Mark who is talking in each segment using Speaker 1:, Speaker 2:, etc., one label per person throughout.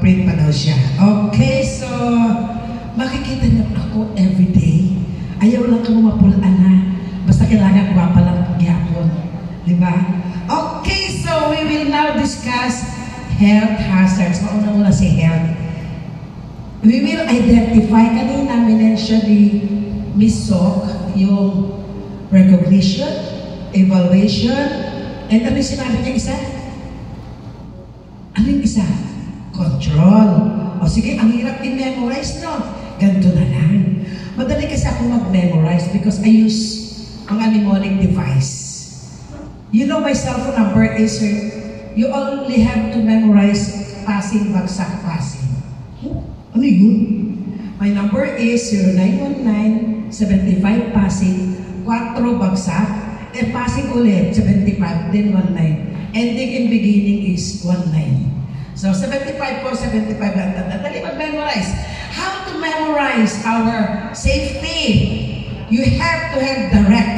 Speaker 1: mag-print pa daw siya. Okay, so makikita niyo ako everyday. Ayaw lang kang mapulaan na. Basta kailangan gwapa lang pagyapon. Diba? Okay, so we will now discuss health hazards. Mauna muna si health. We will identify, kanina minensyon ni Miss Sok, yung recognition, evaluation, and ano yung sinabi niya isa? Ano yung isa? Control. O sige, ang hirap i-memorize, no? Ganito na lang. Madali kasi ako mag-memorize because I use ang mnemonic device. You know my cell phone number is, you only have to memorize passing, bagsak, passing. Ano yun? My number is 0919-75 passing, 4 bagsak, and passing ulit, 75, then 19. Ending and beginning is 19. So 75 po, 75 lang. Dali mag-memorize. How to memorize our safety? You have to have the rec.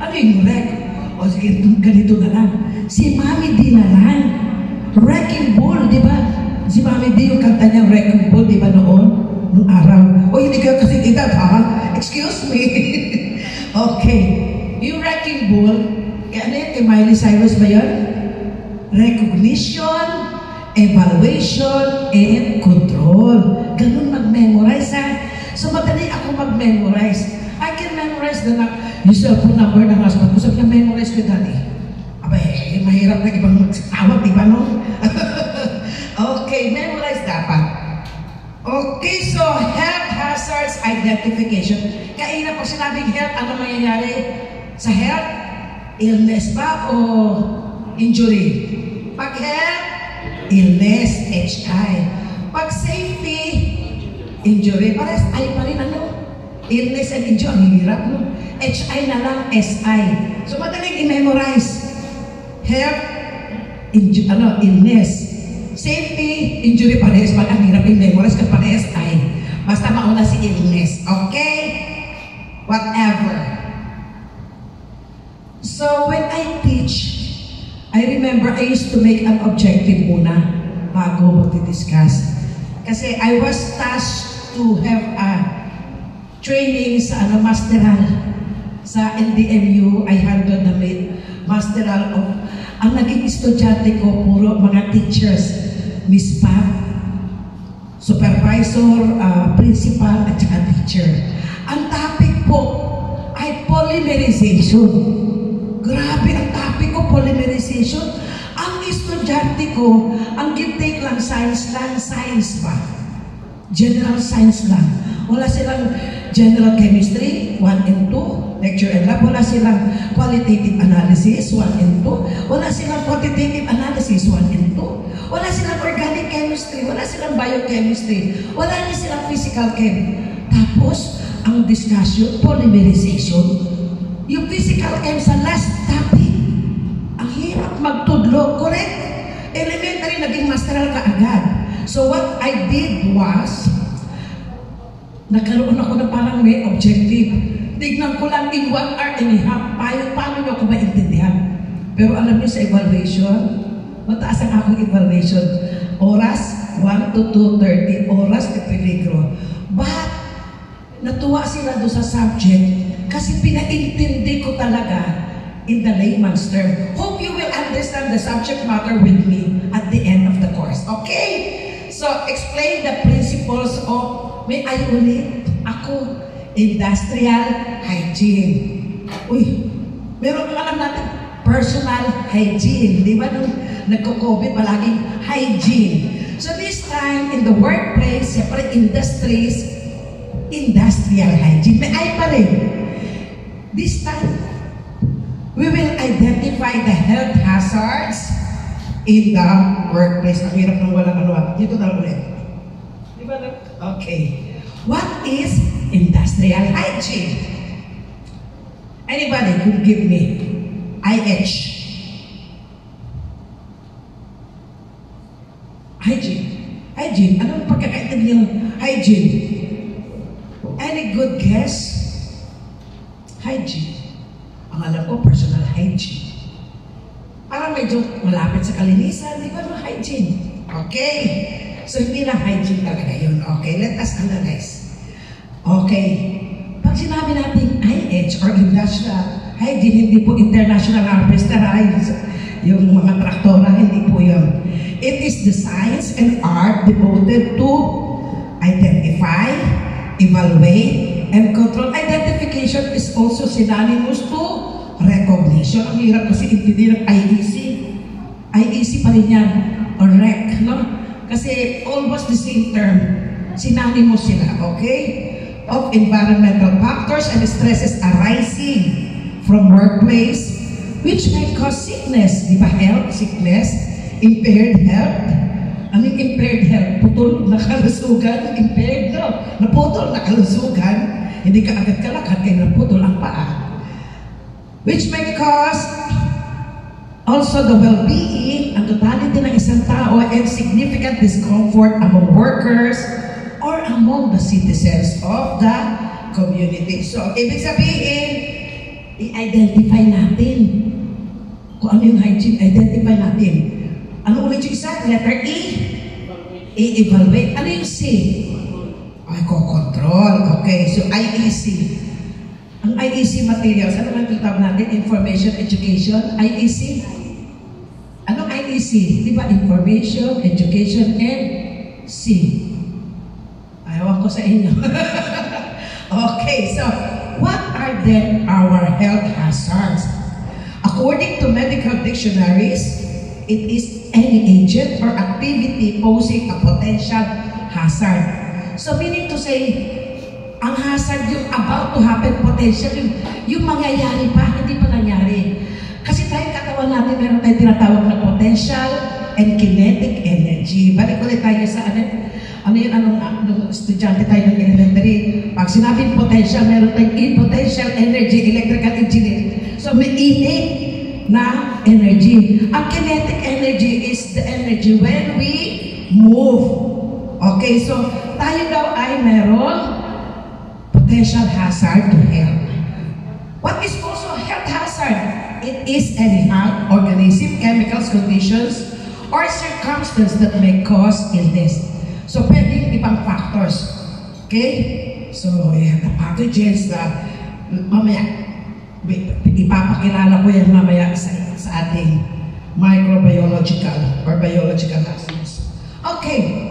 Speaker 1: Ano yung rec? O sige, ganito na lang. Si Mami D na lang. Wrecking Ball, di ba? Si Mami D yung kanta niyang Wrecking Ball, di ba noon? Noong araw. O hindi kayo kasi edad, ha? Excuse me. Okay. Yung Wrecking Ball, ano yun? Kay Miley Cyrus ba yun? Recognition, evaluation, and control. Ganun mag-memorize, ha? So, madali ako mag-memorize. I can memorize yung cellphone number ng husband ko. Sabi niya, memorize ko dati. Abay, mahirap na ibang magsawag, di ba, no? Okay, memorize dapat. Okay, so health hazards identification. Kaina pag sinabing health, ano mangyayari sa health? Illness ba o injury? Pag health, illness, HI. Pag safety, injury. Parang I pa rin, ano? Illness and injury, ang hirap, no? HI na lang, SI. So, madaling i-memorize. Health, illness. Safety, injury, parehas. Pag ang hirap i-memorize, kasi parehas I. Basta mauna si illness. Okay? Whatever. So, when I teach, I remember I used to make an objective muna bago mag-discuss. Kasi I was tasked to have a training sa masteral. Sa NDMU, I handled the masteral of, ang naging estudyante ko, puro mga teachers, Miss Pat, supervisor, principal, at saka teacher. Ang topic po ay polymerization. Grabe ang topic ko, polymerization. Ang estudyante ko, ang give-take lang, science ba? General science lang. Wala silang general chemistry, 1 and 2, lecture and lab. Wala silang qualitative analysis, 1 and 2. Wala silang quantitative analysis, 1 and 2. Wala silang organic chemistry, wala silang biochemistry, wala rin silang physical chem. Tapos, ang discussion, polymerization. Yung physical chem sa last topic, ang hirap magtudlo, correct? Elementary, naging masteral ka agad. So what I did was, nagkaroon ako na parang may objective. Tignan ko lang in 1 hour and a half, paano nyo ako maintindihan. Pero alam niyo sa evaluation, mataas ang akong evaluation. Oras, 1 to 2:30, oras de peligro. But, natuwa sila doon sa subject kasi pinaintindi ko talaga in the layman's term. Hope you will understand the subject matter with me at the end of the course. Okay? So, explain the principles of, may ay ulit, ako, industrial hygiene. Uy, meron ka alam natin, personal hygiene. Di ba nung nagko-COVID, palaging hygiene. So this time, in the workplace, siyempre industries, industrial hygiene. May ay pa rin. This time, we will identify the health hazards in the workplace. Ang hirap ng walang ano. Dito na ulit. Di ba? Okay. What is industrial hygiene? Anybody could give me IH. Hygiene. Hygiene. Anong pagkakaintindi ng hygiene? Any good guess? Hygiene. Ang alam ko, personal hygiene. Parang medyo malapit sa kalinisan, di ba? Hygiene. Okay. So, hindi lang hygiene talaga yun. Okay, let us analyze. Okay. Pag sinabi natin IH or industrial hygiene, hindi po international harvester, yung mga traktora, hindi po yun. It is the science and art devoted to identify, evaluate, and control. Identification is also synonymous to recognition. Ang hirap kasi intindihin ng IEC. IEC pa rin yan. Or REC, no? Kasi almost the same term. Synonymous sila, okay? Of environmental factors and stresses arising from workplace which may cause sickness. Di ba? Health, sickness, impaired health. Ano yung impaired health? Putol, nakalusugan, impaired, no? Naputol, nakalusugan. Hindi ka agad kalakad kaya naputol ang paa. Which may cause also the well-being, ang totality ng isang tao, and significant discomfort among workers or among the citizens of the community. So, ibig sabihin, i-identify natin kung ano yung hygiene, identify natin. Ano ulit yung isa? Letter E? I-evaluate. Ano yung C? Ay, co-control. Okay, so IEC. Ang IEC materials, ano man itawag natin? Information, education, IEC? Anong IEC? Di ba? Information, education, and C. Ayaw ko sa inyo. Okay, so, what are then our health hazards? According to medical dictionaries, it is any agent or activity posing a potential hazard. So, meaning to say, ang hazard yung about to happen, potential, yung mangyayari pa, hindi pa nangyari. Kasi tayong katawan natin, meron tayong tinatawag na potential and kinetic energy. Balik ulit tayo sa ano yun, anong estudyante tayo ng elementary. Pag sinabing potential, meron tayong potential energy, electrical engineer. So may init na energy. Ang kinetic energy is the energy when we move. Okay, so tayo daw ay meron potential hazard to health. What is also health hazard? It is any health, organism, chemicals, conditions, or circumstances that may cause illness. So, pwedeng ibang factors. Okay? So, we have the pathogens na mamaya, ipapakilala ko yan mamaya sa ating microbiological or biological hazards. Okay.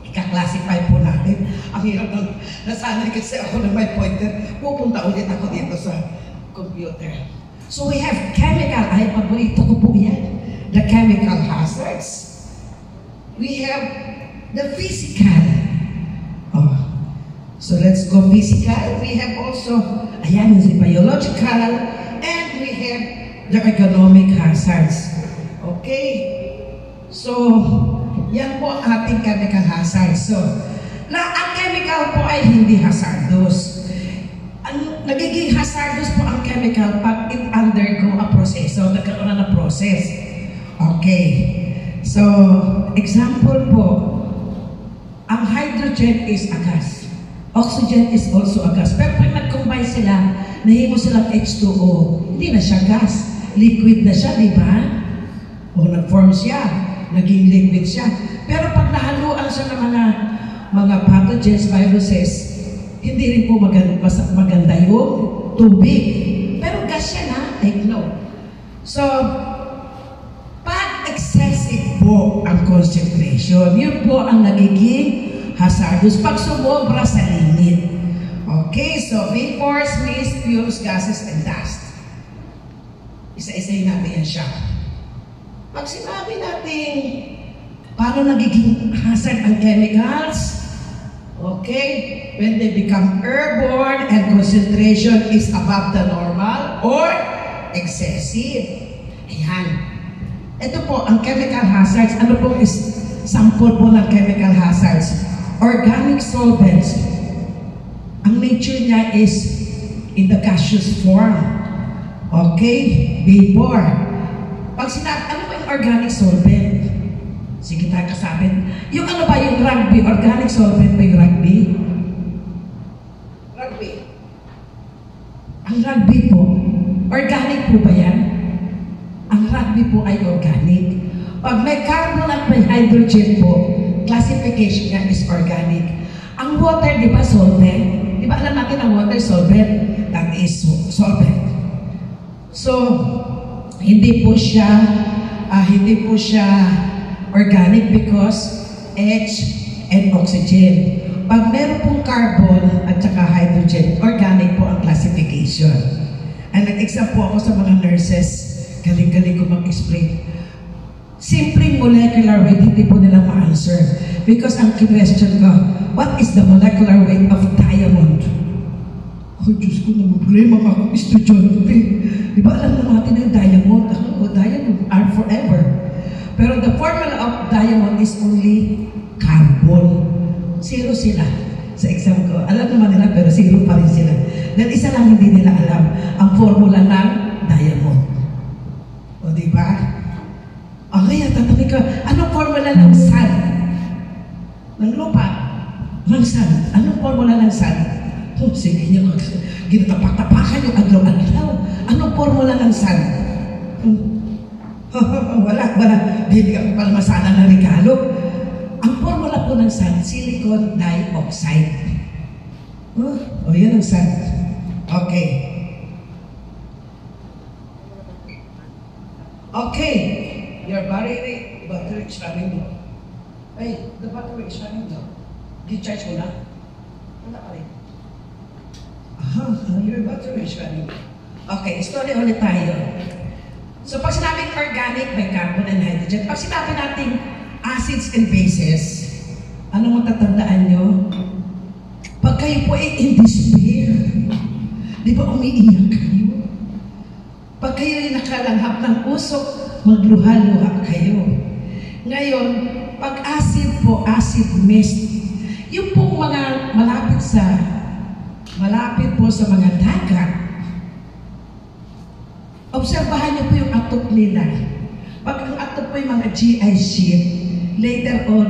Speaker 1: Ika-classify po natin. Ang hirap ng nasanay kasi ako na may pointer. Pupunta ulit ako dito sa computer. So, we have chemical. Ay, paborito ko po yan. The chemical hazards. We have the physical. Oh. So let's go physical. We have also, ayan, the biological, and we have the ergonomic hazards. Okay? So, yan po ang ating chemical hazards. So, ang chemical po ay hindi hazardous. Nagiging hazardous po ang chemical pag it undergo a process. So, nagkaroon na ng process. Okay. So, example po, ang hydrogen is a gas. Oxygen is also a gas. Pero pag nag-combine sila, nahimo silang H2O, hindi na siya gas. Liquid na siya, di ba? O nag-form siya, naging liquid siya. Pero pag nahaluan siya ng mga pathogens, viruses, hindi rin po maganda yung tubig. Pero gas siya na, take note. So, pag excessive po ang concentration, yun po ang nagiging hazardous pag sumobra sa limit. Okay, so vapors, mist, fumes, gases, and dust. Isa-isayin natin yan siya. Pag sinabi natin, paano nagiging hazard ang chemicals? Okay, when they become airborne and concentration is above the normal or excessive. Ayan. Ito po, ang chemical hazards. Ano po is sample po ng chemical hazards? Organic solvents. Ang nature niya is in the gaseous form. Okay? Vapor. Pag sinabi, ano ba yung organic solvent? Sige tayo kasabit. Yung ano ba yung rugby? Organic solvent ba yung rugby? Rugby. Ang rugby po, organic po ba yan? Ang rugby po ay organic. Pag may carbon at may hydrogen po, classification niya is organic. Ang water, di ba, solvent? Di ba alam natin ang water solvent? That is solvent. So, hindi po siya organic because H and oxygen. Pag meron pong carbon at saka hydrogen, organic po ang classification. And nag-exam po ako sa mga nurses, galing-galing ko mag-explain. Simpleng molecular weight, hindi po nila ma-answer. Because ang question ko, what is the molecular weight of diamond? Oh, Diyos ko, problema ka akong estudyante. Di ba alam na natin ang diamond? Diamond are forever. Pero the formula of diamond is only carbon. Zero sila sa exam ko. Alam naman nila, pero zero pa rin sila. Dahil isa lang hindi nila alam, ang formula ng diamond. O, di ba? Okay, tatanungin ka, anong formula ng sun? Ng lupa? Ng sun. Anong formula ng sun? Oh, sige niyo, ginatapak-tapakan yung aglaw-aglaw. Anong formula ng sun? Wala. Hindi ka pala masana ng regalo. Ang formula po ng sun, silicon dioxide. Oh, yan ang sun. Okay. Okay. Your battery is running low. Hey, the battery is running low. Di-charge mo na? Wala ka rin. Your battery is running low. Okay, story ulit tayo. So, pag sinabing organic, may carbon and hydrogen. Pag sinabi natin acids and bases, ano matatandaan nyo? Pag kayo po ay in despair, di ba umiiyak kayo? Pag kayo ay nakalanghap ng usok, magluha-luha kayo. Ngayon, pag acid po, acid mist, yung pong mga malapit po sa mga dagat, obserbahan niyo po yung atok nila. Pag ang atok po yung mga GI sheet, later on,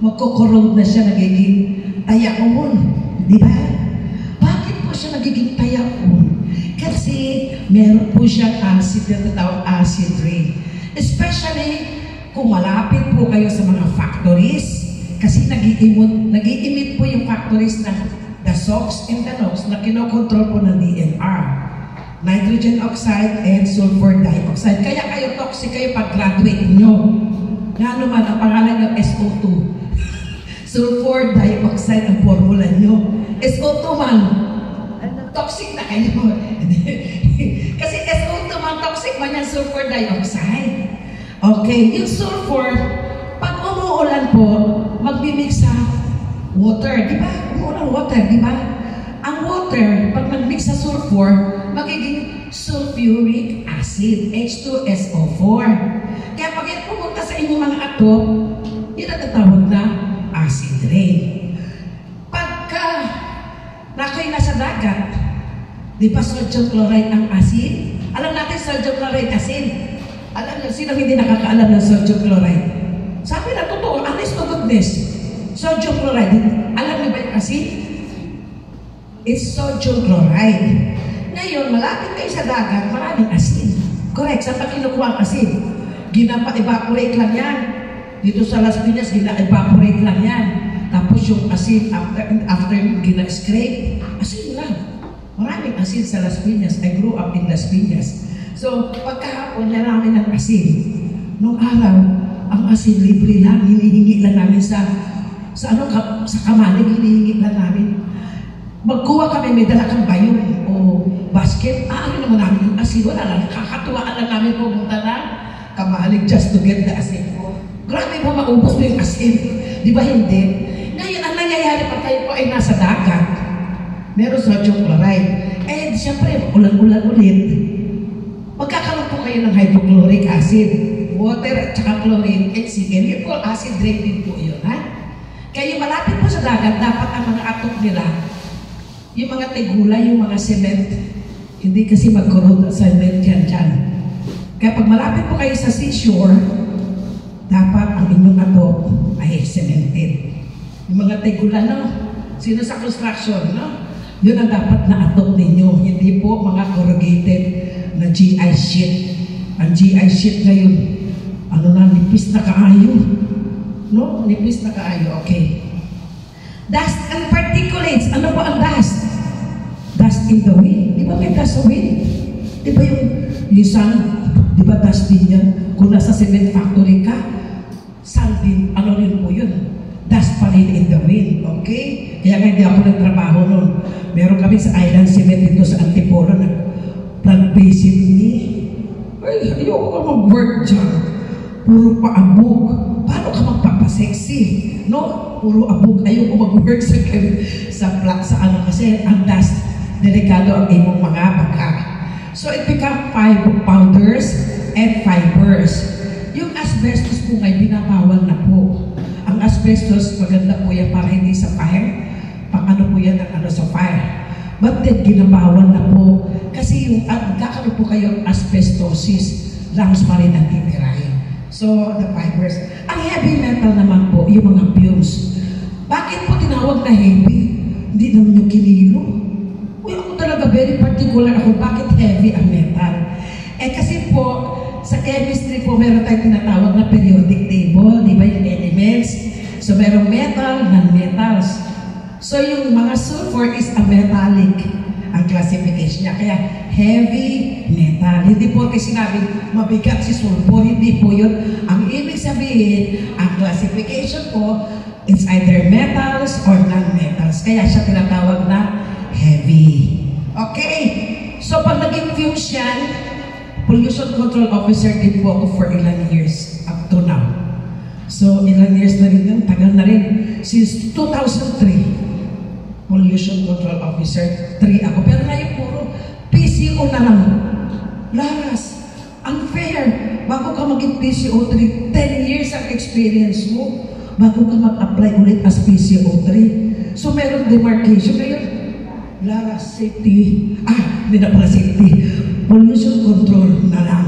Speaker 1: magkokorode na siya, nagiging tayaon. Di ba? Bakit po siya nagiging tayaon? Kasi meron po siyang acid na tatawag acid rain. Especially kung malapit po kayo sa mga factories, kasi nag-i-emit po yung factories na the SOx and the NOx na kinokontrol po ng DNR. Nitrogen oxide and sulfur dioxide. Kaya kayo toxic kayo pag graduate nyo. Nga naman, ang pangalan nyo, SO2. Sulfur dioxide ang formula nyo. SO2 man, toxic na kayo. Kasi SO2 man, toxic man yung sulfur dioxide. Okay, yung sulfur, pag umuulan po, magbimix sa water. Di ba? Umuulan water, di ba? Ang water, pag nagmix sa sulfur, magiging sulfuric acid, H2SO4. Kaya pag yan pumunta sa inyong mga atom, yun ang tatawag na acid rain. Pagka kayo nasa dagat, di ba sodium chloride ang acid? Alam natin sodium chloride acid. Alam niyo, sino hindi nakakaalam ng sodium chloride? Sabi na totoo, honest to goodness. Sodium chloride, alam niyo ba yung acid? It's sodium chloride. Ngayon, malapit kayo sa dagat, maraming asin. Correct, saan pa kinukuha ang asin? Gina-evaporate lang yan. Dito sa Las Piñas, gina-evaporate lang yan. Tapos yung asin, after gina-scrape, asin lang. Maraming asin sa Las Piñas. I grew up in Las Piñas. So, pagkahapon niya namin ng asin. Nung araw, ang asin libre lang, hinihingi lang namin sa kamalig, hinihingi lang namin. Magkuha kami, may dala kang bayong o basket, ano naman namin yung asin, wala lang, kakatuwaan lang namin pumunta na kamalig just to get the asin ko. Grabe mo, maubos mo yung asin. Di ba hindi? Ngayon, ang nangyayari pag kayo po ay nasa dagat, meron sodium chloride. Eh, siyempre, ulan-ulan ulit. Magkakaroon po kayo ng hydrochloric acid, water at saka chlorine, HCl. Yun po, acid rain din po yun, ha? Kaya yung malapit po sa dagat, dapat ang mga atok nila, yung mga tegula, yung mga cement, hindi kasi mag-corrode ang cement dyan. Kaya pag malapit po kayo sa seashore, dapat ang inyong atok ay cemented. Yung mga tegula, no? Sino sa construction, no? Yun ang dapat na atok ninyo. Hindi po mga corrugated na GI sheet. Ang GI sheet ngayon, ano na, nipis na kaayo. No? Nipis na kaayo. Okay. Dust and particulates. Ano po ang dust? Dust in the wind. Di ba may dust sa wind? Di ba yung sand? Di ba dust din yan? Kung nasa cement factory ka, sand din. Ano rin po yun? Dust pa rin in the wind. Okay? Kaya nga hindi ako nagtrabaho nun. Meron kami sa Island Cement dito sa Antipolo na plant basin ni. Ay, ayoko ka mag-work dyan. Puro pa abog. Paano ka magpapasexy? No? Puro abog. Ayoko mag-work sa ano kasi ang dust, delikado ang imong mga baka. So it become powders and fibers. Yung asbestos po ngay binabawal na po. Ang asbestos, maganda po yan para hindi sa fire. Pang ano po yan ang ano sa fire. But then, ginabawal na po. Kasi yung nagkakaroon po kayo asbestosis, lungs pa rin ang titirahin. So, the fibers. Ang heavy metal naman po, yung mga fumes. Bakit po tinawag na heavy? Hindi naman yung kinilo. Uy, ako talaga very particular ako. Bakit heavy ang metal? Kasi po, sa chemistry po, meron tayong tinatawag na periodic table. Di ba yung elements? So, merong metal, non-metals. So, yung mga sulfur is a metallic ang classification niya. Kaya, heavy metal. Hindi po kasi sinabi, mabigat si sulfur. Hindi po yun. Ang ibig sabihin, ang classification po, it's either metals or non-metals. Kaya siya tinatawag na heavy. Okay? So, pag naging fumes yan, Pollution Control Officer din po ako for ilang years up to now. So, ilang years na rin yun, tagal na rin. Since 2003, Pollution Control Officer, 3 ako. Pero ngayon puro PCO na lang. Laras, unfair. Bago ka maging PCO 3, 10 years ang experience mo. Bago ka mag-apply ulit as PCO 3. So, meron demarcation. Ngayon, Laras, safety. Hindi na pala safety. Pollution control na lang.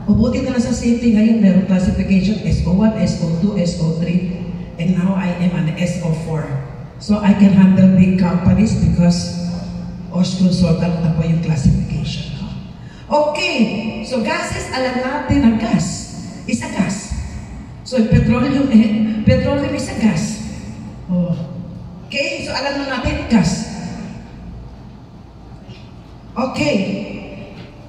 Speaker 1: Mabuti na lang sa safety ngayon, meron classification SO1, SO2, SO3, and now I am an SO4. So I can handle big companies because OSH consultant na po yung classification. Okay, so gases, alam natin ang gas. Is a gas. So petroleum is a gas. Okay, so alam na natin gas. Okay.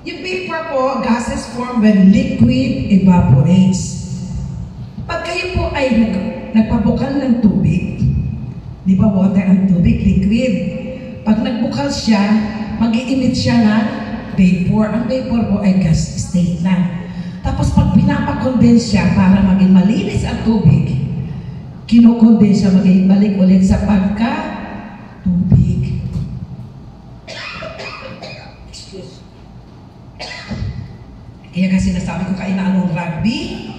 Speaker 1: Yung vapor po, gases form when liquid evaporates. Pag kayo po ay nagpabukal ng tubig, di ba water ang tubig, liquid. Pag nagbukal siya, mag-i-emit siya ng vapor. Ang vapor po ay gas state na. Tapos pag pinapakondense siya para maging malinis ang tubig, kinokondense siya, maging balik ulit sa pagka-tubig. Kaya kasi nasabi ko kayo na anong rugby.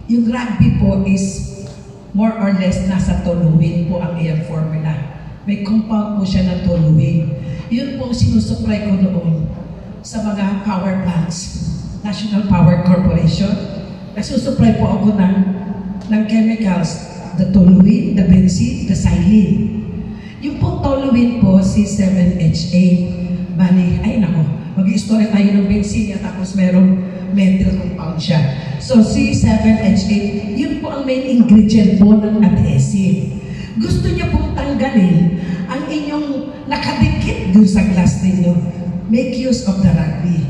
Speaker 1: Yung rugby po is more or less nasa toluene po ang iyang formula. May compound po siya ng toluene. Yun po sinusupply ko noon sa mga power plants. National Power Corporation. Nagsusupply po ako ng chemicals. The toluene, the benzene, the xylene. Yung po toluene po, C7H8. Bali, ay nako, mag-i-story tayo ng benzene at tapos merong methyl compound siya. So, C7H8, yun po ang main ingredient po ng adhesive. Gusto niya pong tanggalin ang inyong nakadikit dun sa glass ninyo. Make use of the rugby.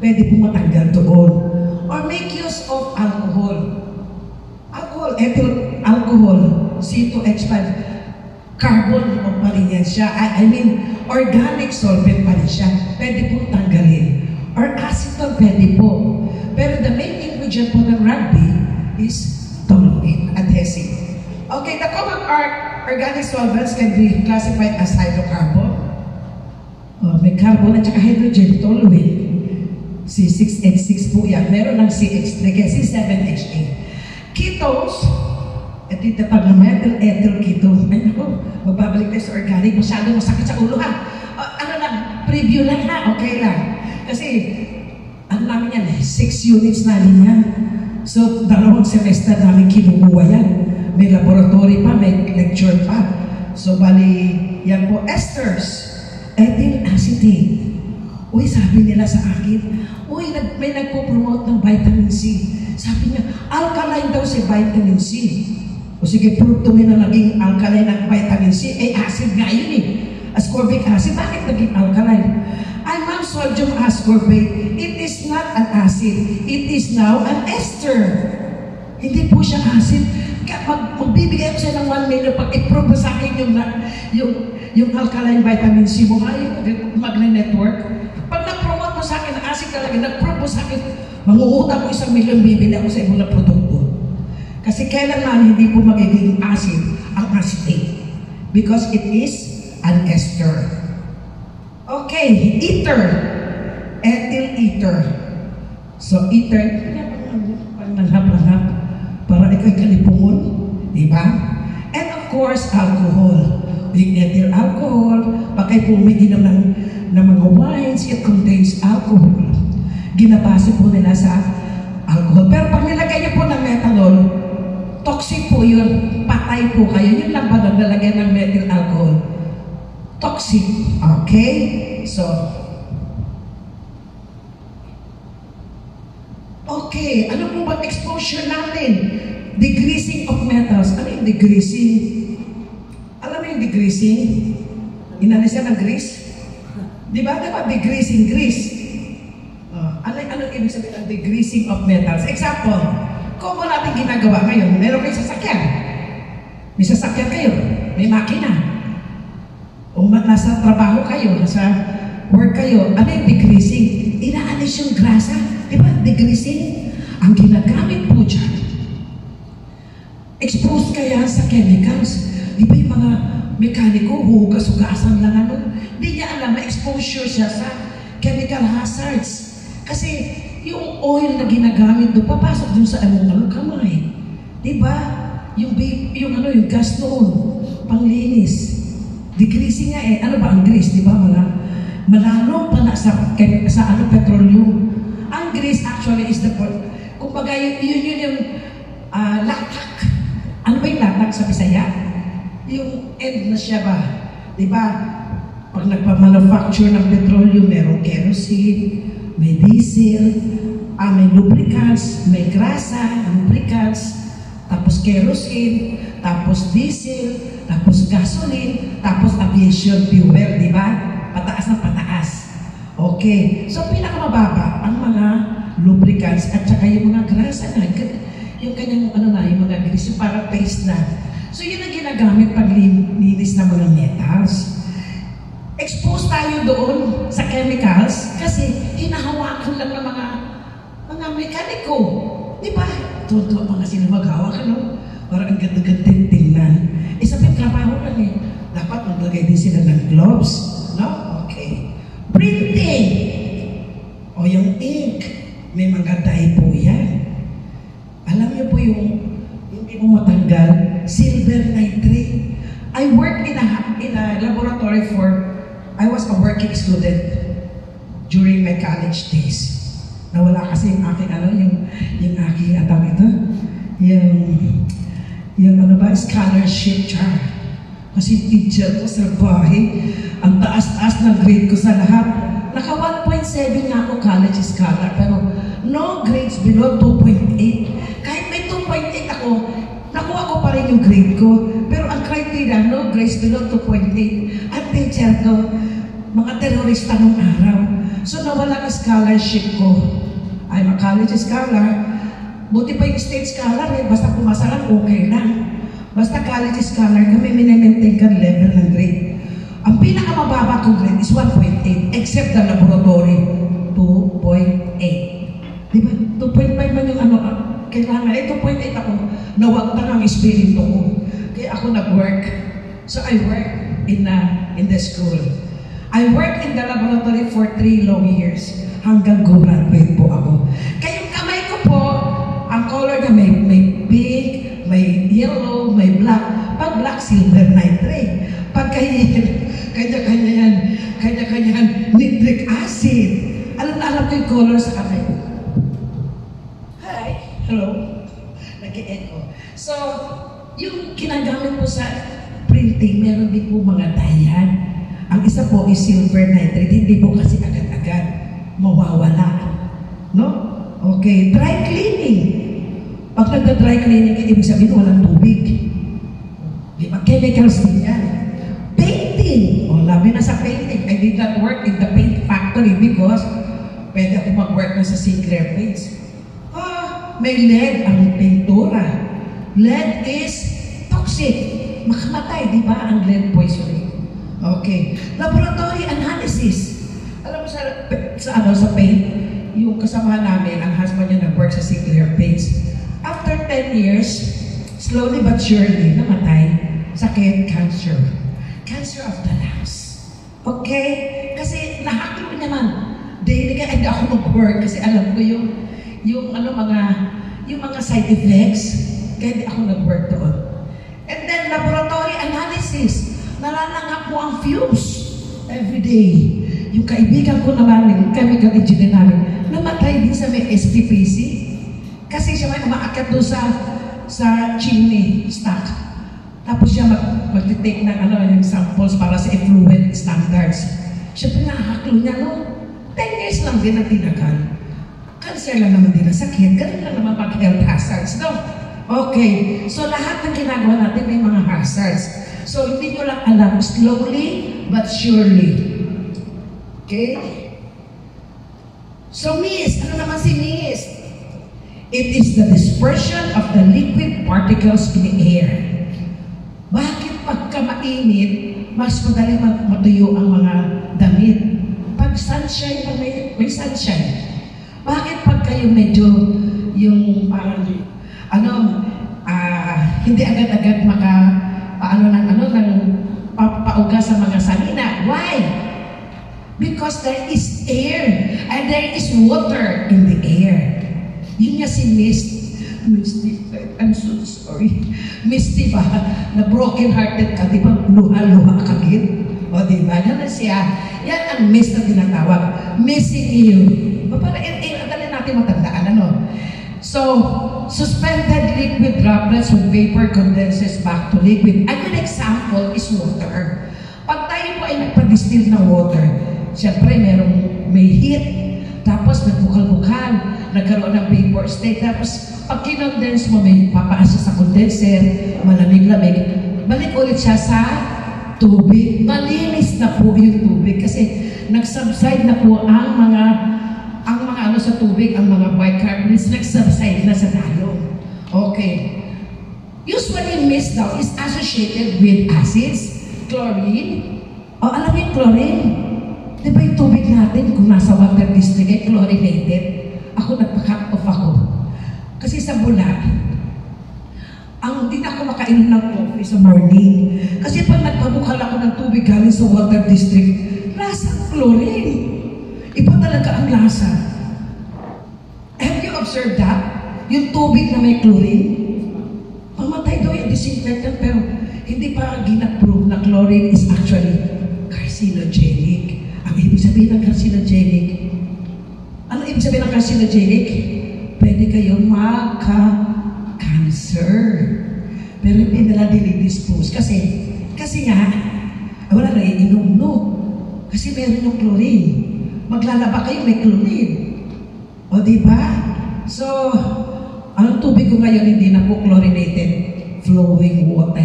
Speaker 1: Pwede po matanggal doon. Or make use of alcohol. Ethyl alcohol, C2H5. Carbon pa rin yan siya. I mean, organic solvent pa rin siya. Pwede pong tanggalin. Or acetone, pwede po. Pero the main ingredient po ng rugby is toluene, adhesive. Okay, the common organic solvents can be classified as hydrocarbon. May carbon at saka hydrogen, toluene. C6H6 po yan. Meron ng CH3, kaya C7H8. Ketones, ito yung tatag na methyl ketone. Ay naku, magbabalik tayo sa organic. Masyado masakit sa ulo ha. Ano lang, preview lang ha, okay lang. Kasi, ano namin yan, 6 units namin yan. So, 2 semester namin kinukuha yan. May laboratory pa, may lecture pa. So, bali, yan po, esters, ethyl acetate. Uy, sabi nila sa akin, uy, may nagpo-promote ng vitamin C. Sabi niya, alkaline daw si vitamin C. O sige, prove to me na naging alkaline ng vitamin C. Eh, acid nga yun eh. Ascorbic acid, bakit naging alkaline? Ay, ma'am, sodium ascorbate. It is not an acid. It is now an ester. Hindi po siya acid. Kaya magbibigay ako sa'yo ng 1 million pag i-prove mo sa akin yung alkaline vitamin C mo, yung magne-network. Pag na-promote mo sa akin na acid talaga, nag-prove mo sa akin, mangungutang ko 1 million, bibili ako sa ibang na produkto. Kasi kailanman hindi po magiging acid ang acetate. Because it is an ester. Okay, ether. Ethyl ether. So, ether, pang nanghap-langhap para ikaw'y kalipungon. Diba? And of course, alcohol. Yung ethyl alcohol, pag kayo pumiginom ng mga wines, it contains alcohol. Ginabase po nila sa alcohol. Pero pag nilagay niyo po ng methanol, toxic po yun. Patay po kayo. Yun lang ba nalagyan ng methyl alcohol? Toxic. Okay? So, okay. Ano po ba exposure natin? Degreasing of metals. Ano yung degreasing? Alam mo yung degreasing? Inalis yan ng grease? Diba? Degreasing, grease. Ano ibig sabihin ng degreasing of metals? Example, kung mo natin ginagawa ngayon, meron kayo sasakyan. May sasakyan kayo. May makina. O nasa trabaho kayo, nasa work kayo, ano yung degreasing? Inaalis yung grasa. Diba? Degreasing. Ang ginagamit po dyan, exposed kaya sa chemicals. Diba yung mga mekaniko, hugas-hugasan lang ano? Hindi niya alam na exposure siya sa chemical hazards. Kasi yung oil na ginagamit doon, papasok doon sa kamay. Diba? Yung gas noon, panglinis. Degreasing nga eh. Ano ba ang grease? Diba? Malalo pa na sa petroleum. Ang grease actually is the kumbaga yun yung latak. Ano ba yung latak sa Bisaya? Yung end na siya ba? Diba? Pag nagpa-manufacture ng petroleum, merong kerosene, may diesel, may lubricants, may grasa, lubricants, tapos kerosene, tapos diesel, tapos gasoline, tapos aviation fuel, di ba? Pataas ng pataas. Okay. So, pinakamababa ang mga lubricants at saka yung mga grasa na, yung kanyang yung mga grease, yung parang paste na. So, yun ang ginagamit pag linis ng mga metals. Expose tayo doon sa chemicals kasi hinahawakan lang ng mga mekaniko. Di ba? Tuto mga sila maghawak, ano? Parang ang ganda-ganda tingnan. Sabi, trabaho lang eh. Dapat maglagay din sila ng gloves. No? Okay. Printing. O yung ink. May mga dye po yan. Alam niyo po yung hindi mo matanggal, silver nitrate. I worked in a laboratory I was a working student during my college days. Nawala kasi yung aking yung aking atang ito. Yung scholarship char. Kasi teacher ko sa bahay, ang taas-taas ng grade ko sa lahat. Naka 1.7 nga ako college scholar, pero no grades below 2.8. Kahit may 2.8 ako, nakuha ko pa rin yung grade ko. Pero ang criteria, no grades below 2.8. At teacher ko, mga terorista nung araw. So nawala ang scholarship ko. I'm a college scholar. Buti pa yung state scholar eh, basta pumasa lang, okay lang. Basta college scholar kami, minemaintain ka level ng grade. Ang pinakamababa kong grade is 1.8, except the laboratory, 2.8. Diba? 2.5 man yung kailangan. 2.8 ako, nawagtang ang espiritu ko. Kaya ako nag-work. So I work in the school. I worked in the laboratory for 3 long years. Hanggang graduate po ako. Kaya yung kamay ko po, ang color na may pink, may yellow, may black. Pag black, silver nitrate. Pag kanya-kanya nitric acid. Alam ko yung color sa kamay ko. Hi. Hello. Nag-e-echo. So, yung ginagamit po sa printing, meron din po mga dayan. Ang isa po is silver nitrate. Hindi po kasi agad-agad mawawala. No? Okay. Dry cleaning. Pag nagda-dry cleaning ka, ibig sabihin walang tubig. Di ba? Chemicals din yan. Painting. O, labi na sa painting. I did not work in the paint factory because pwede ako mag-work na sa Sinclair Paints. May lead ang pintura. Lead is toxic. Makamatay, di ba? Ang lead poisoning. Okay. Laboratory analysis. Alam mo sa paint, yung kasama namin, ang husband niya nag-work sa Sinclair Paints. After 10 years, slowly but surely, namatay. Sakit, cancer. Cancer of the lungs. Okay? Kasi nakakilo naman. Daily ka, hindi ako mag-work kasi alam ko yung mga side effects, kaya hindi ako nag-work doon. And then, laboratory analysis. Nalalangap mo ang fumes every day. Yung kaibigan ko naman, yung chemical engineer namin, namatay din sa may SPPC. Kasi siya may umaakyat doon sa chimney stack. Tapos siya mag-take ng yung samples para sa effluent standards. Siya pinakaklo niya, no? 10 years lang din ang tinagal. Cancer lang naman din ang sakit. Ganun lang naman pag-health hazards, no? Okay. So, lahat ng ginagawa natin may mga hazards. So, hindi nyo lang alam, slowly but surely. Okay? So, mist. Ano naman si mist? It is the dispersion of the liquid particles in the air. Bakit pagka mainit, mas madali matuyo ang mga damit? Pag sunshine, pag may sunshine. Bakit pag kayo medyo yung parang hindi agad-agad pauga sa mga salina? Why? Because there is air and there is water in the air. Yun nga si Misty. I'm so sorry. Misty ba? Na broken-hearted ka, di ba? Luha-luha ka gid. O di ba? Yan na siya. Yan ang mist na tinatawag. Missing you. Para dali natin matandaan, ano? So, suspended liquid droplets when vapor condenses back to liquid. A good example is water. Pag tayo po ay nagpa-distill ng water, siyempre may heat, tapos nagbukal-bukal, nagkaroon ng vapor state, tapos pag kinondense mo, may papaasa sa condenser, malamig-lamig, balik ulit siya sa tubig. Malinis na po yung tubig kasi nag-subside na po ang mga sa tubig, ang mga bicarbonates, nag-subside na sa dalong. Okay. Usually, mist daw is associated with acids, chlorine. Alam mo yung chlorine? Di ba yung tubig natin, kung nasa water district, ay chlorinated? Ako, nagpa-cut off ako. Kasi sa Bula, hindi na ako makainom ng coffee sa morning. Kasi pag nagpabukal ako ng tubig galing sa water district, lasang chlorine. Iba talaga ang lasa. Have you observed that? Yung tubig na may chlorine, pamatay daw yung disinfectant, pero hindi pa gina-prove na chlorine is actually carcinogenic. Ang ibig sabihin ng carcinogenic, ano ibig sabihin ng carcinogenic? Pwede kayong magka-cancer. Pero hindi nila dinidispose. Kasi nga, wala na iinom, no? Kasi meron yung chlorine. Maglalaba kayo, may chlorine. O, diba? So, ang tubig ko ngayon hindi na po chlorinated, flowing water.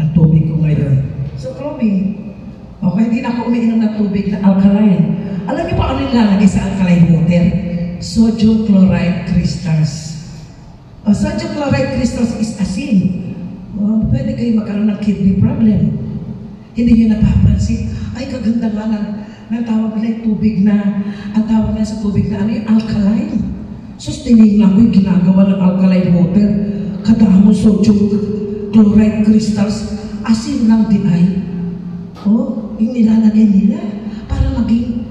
Speaker 1: Ang tubig ko ngayon. So, flowing. Okay, hindi na ako umiinom ng tubig na alkaline. Alam niyo pa ano yung lalagay sa alkaline water? Sodium chloride crystals. Sodium chloride crystals is asin. Pwede kayo magkaroon ng kidney problem. Hindi niyo napapansin. Ay, kaganda nga ng tawag nila tubig na, ang tawag nila sa tubig na ano yung alkaline. So, tinignan ko yung ginagawa ng alkaline water. Kadamo sodium chloride crystals, asin lang di ay. Yung nilalagay nila para maging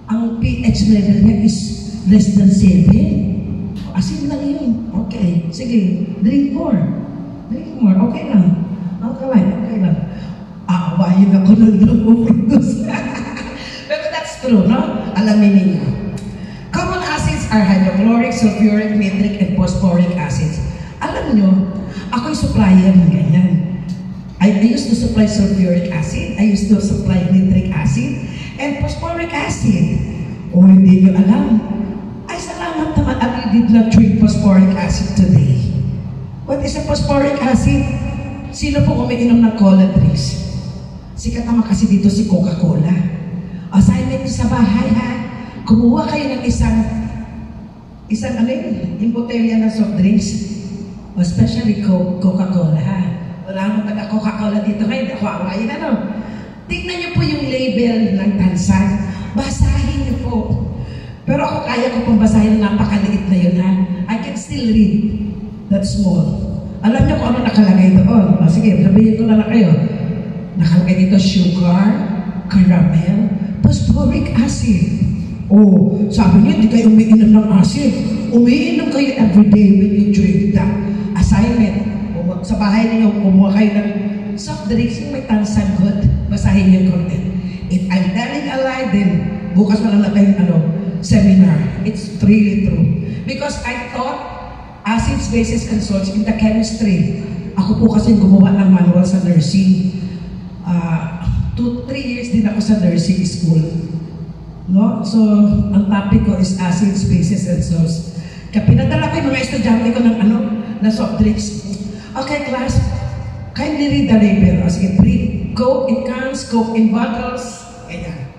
Speaker 1: ang pH level niya is less than 7. Asin lang yun. Okay, sige, drink more. Drink more, okay lang. Alkaline, okay lang. Aawayin ako ng overproduce. Pero that's true, no? Alamin ninyo. Common acids are hydrochloric, sulfuric, nitric, and phosphoric acids. Alam nyo, ako'y supplier ng ganyan. I used to supply sulfuric acid, I used to supply nitric acid, and phosphoric acid. O hindi nyo alam, ay salamat naman at you did not drink phosphoric acid today. What is a phosphoric acid? Sino po umiinom ng cola drinks? Sikat naman kasi dito si Coca-Cola. Assignment sa bahay ha. Kumuha kayo ng isang ano yun, yung botelya ng soft drinks. Especially Coca-Cola ha. Wala akong taga-Coca-Cola dito ngayon. Ako awayin ano. Tingnan niyo po yung label ng tansan. Basahin niyo po. Pero ako kaya ko pong basahin na napakaliit na yun ha. I can still read that small. Alam niyo kung ano nakalagay doon. O sige, sabihin ko na lang kayo. Nakalagay dito sugar, caramel, phosphoric acid. Oh, sabi niyo, hindi kayo umiinom ng acid. Umiinom kayo everyday when you drink that. Assignment. Sa bahay niyo, kumuha kayo ng soft drinks yung may tansan good. Basahin niyo yung content. If I'm telling a lie, then bukas na lang tayong seminar. It's really true. Because I taught acids, bases, and salts in the chemistry. Ako po kasi gumawa ng manual sa nursing. 2-3 years din ako sa nursing school. No? So, ang topic ko is acids, bases, and salts. Kaya pinadala ko yung mga estudyante ko ng na soft drinks. Okay, class, kindly read the label. O sige, read. Coke in cans, Coke in bottles. Ayan.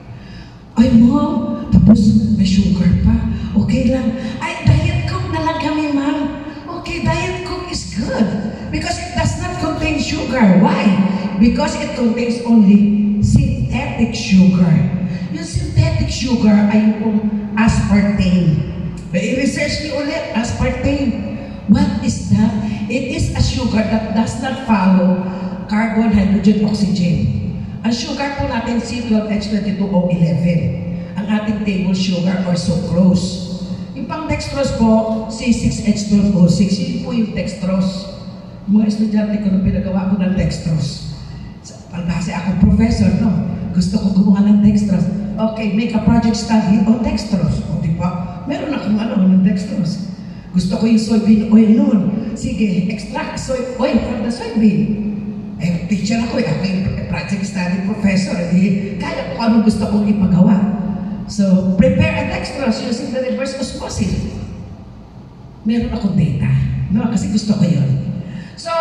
Speaker 1: Ay, mom, tapos may sugar pa. Okay lang. Ay, diet Coke na lang kami, ma'am. Okay, diet Coke is good. Because it does not contain sugar. Why? Because it contains only synthetic sugar. Yung synthetic sugar ay yung aspartame. I-research niyo ulit, aspartame. What is that? It is a sugar that does not follow carbon, hydrogen, oxygen. Ang sugar po natin, C12H22O11. Ang ating table sugar or sucrose. Yung pang dextrose po, C6H12O6. Yun po yung dextrose. Yung mga estudyante ko nung pinagawa ko ng dextrose. Kasi ako professor, no? Gusto ko gumawa ng dextrose. Okay, make a project study on dextrose. O diba? Meron akong ng dextrose. Gusto ko yung soybean oil noon. Sige, extract soy oil from the soybean. Eh, teacher ako ako yung project study professor. Kaya ko anong gusto kong ipagawa. So, prepare a dextrose using the reverse osmosis. Meron akong data. No, kasi gusto ko yun. So,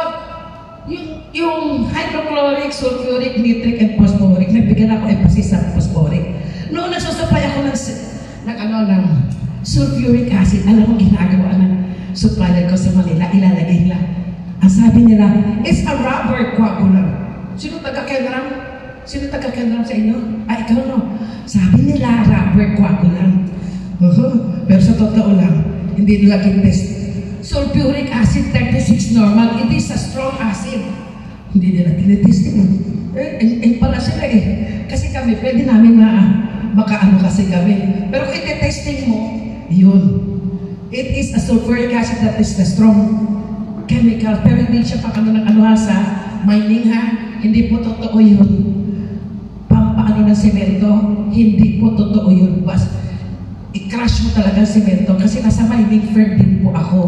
Speaker 1: yung hydrochloric, sulfuric, nitric, and phosphoric, nagbigyan ako emphasis sa phosphoric. Noong nagsusupply ako ng sulfuric acid, alam mo ginagawa ng supplier ko sa Manila, ilalagay nila. Ang sabi nila, it's a rubber coagulant. Sino taga-Kenram? Sino taga-Kenram sa inyo? Ah, ikaw no. Sabi nila, rubber coagulant. Pero sa totoo lang, hindi nila test. Sulfuric acid 36 normal, it is a strong acid. Hindi nila tinitesting. Pala sila Kasi kami, pwede namin na makaano kasi kami. Pero kung iti-testing mo, yun. It is a sulfuric acid that is the strong chemical. Pero hindi siya pang sa mining ha. Hindi po totoo yun. Pampaano ng semento, hindi po totoo yun. I-crush mo talaga ang semento kasi nasa mining firm din po ako.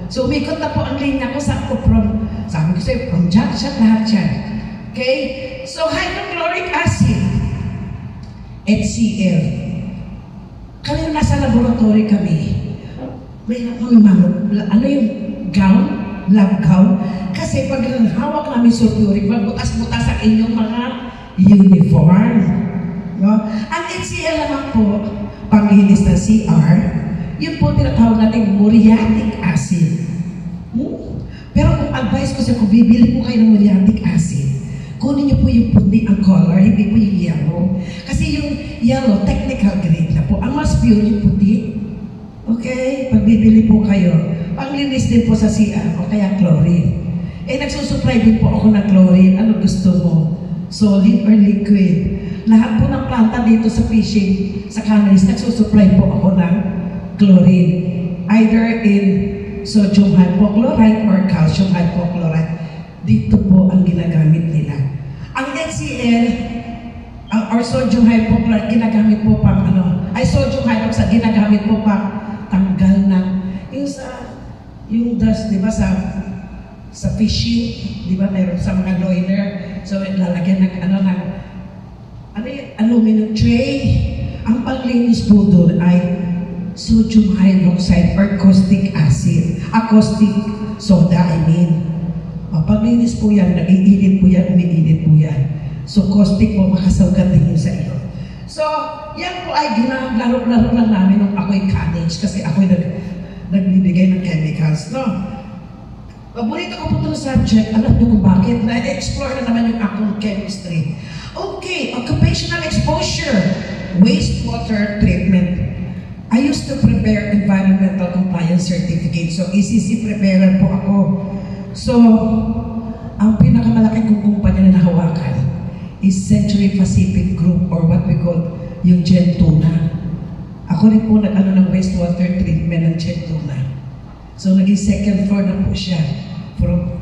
Speaker 1: So umikot na po ang linya ko sa ako sabi ko sa'yo, from dyan, lahat yan. Okay? So hydrochloric acid, HCl. Kami nasa laboratory kami. May yung gown, lab gown. Kasi pag hawak namin sulfuric, magbutas-butas ang inyong mga uniform. No? Ang HCl naman po, panglinis ng CR, yun po tinatawag natin muriatic acid. Pero kung advice ko sa kung bibili po kayo ng muriatic acid, kunin niyo po yung puti ang color, hindi po yung yellow. Kasi yung yellow, technical grade na po. Ang mas pure yung puti. Okay? Pag bibili po kayo, panglinis din po sa CR o kaya chlorine. Nagsusupply din po ako ng chlorine. Ano gusto mo? Solid or liquid? Lahat po ng planta dito sa fishing, sa canneries, nagsusupply po ako ng chlorine. Either in sodium hypochlorite or calcium hypochlorite. Dito po ang ginagamit nila. Ang HCl, or sodium hypochlorite, ginagamit po pang sodium hydroxide, ginagamit po pang tanggal ng, yung dust, di ba, sa fishing, di ba, meron sa mga loiner, so lalagyan ng aluminum tray. Ang paglinis po doon ay sodium hydroxide or caustic acid. Caustic soda, I mean. Paglinis po yan, nag-iinit po yan, umiinit po yan. So, caustic po, makasawgat din yun sa iyo. So, yan po ay ginalaro-laro lang namin nung ako'y college kasi ako'y nagbibigay ng chemicals, no? Paborito ko po ito na subject, alam niyo kung bakit, na-explore na naman yung akong chemistry. Okay, occupational exposure, wastewater treatment. I used to prepare environmental compliance certificate, so ECC preparer po ako. So, ang pinakamalaking kong kumpanya na nahawakan is Century Pacific Group or what we call yung Gentuna. Ako rin po nag-ano ng wastewater treatment ng Gentuna. So, naging second floor na po siya. From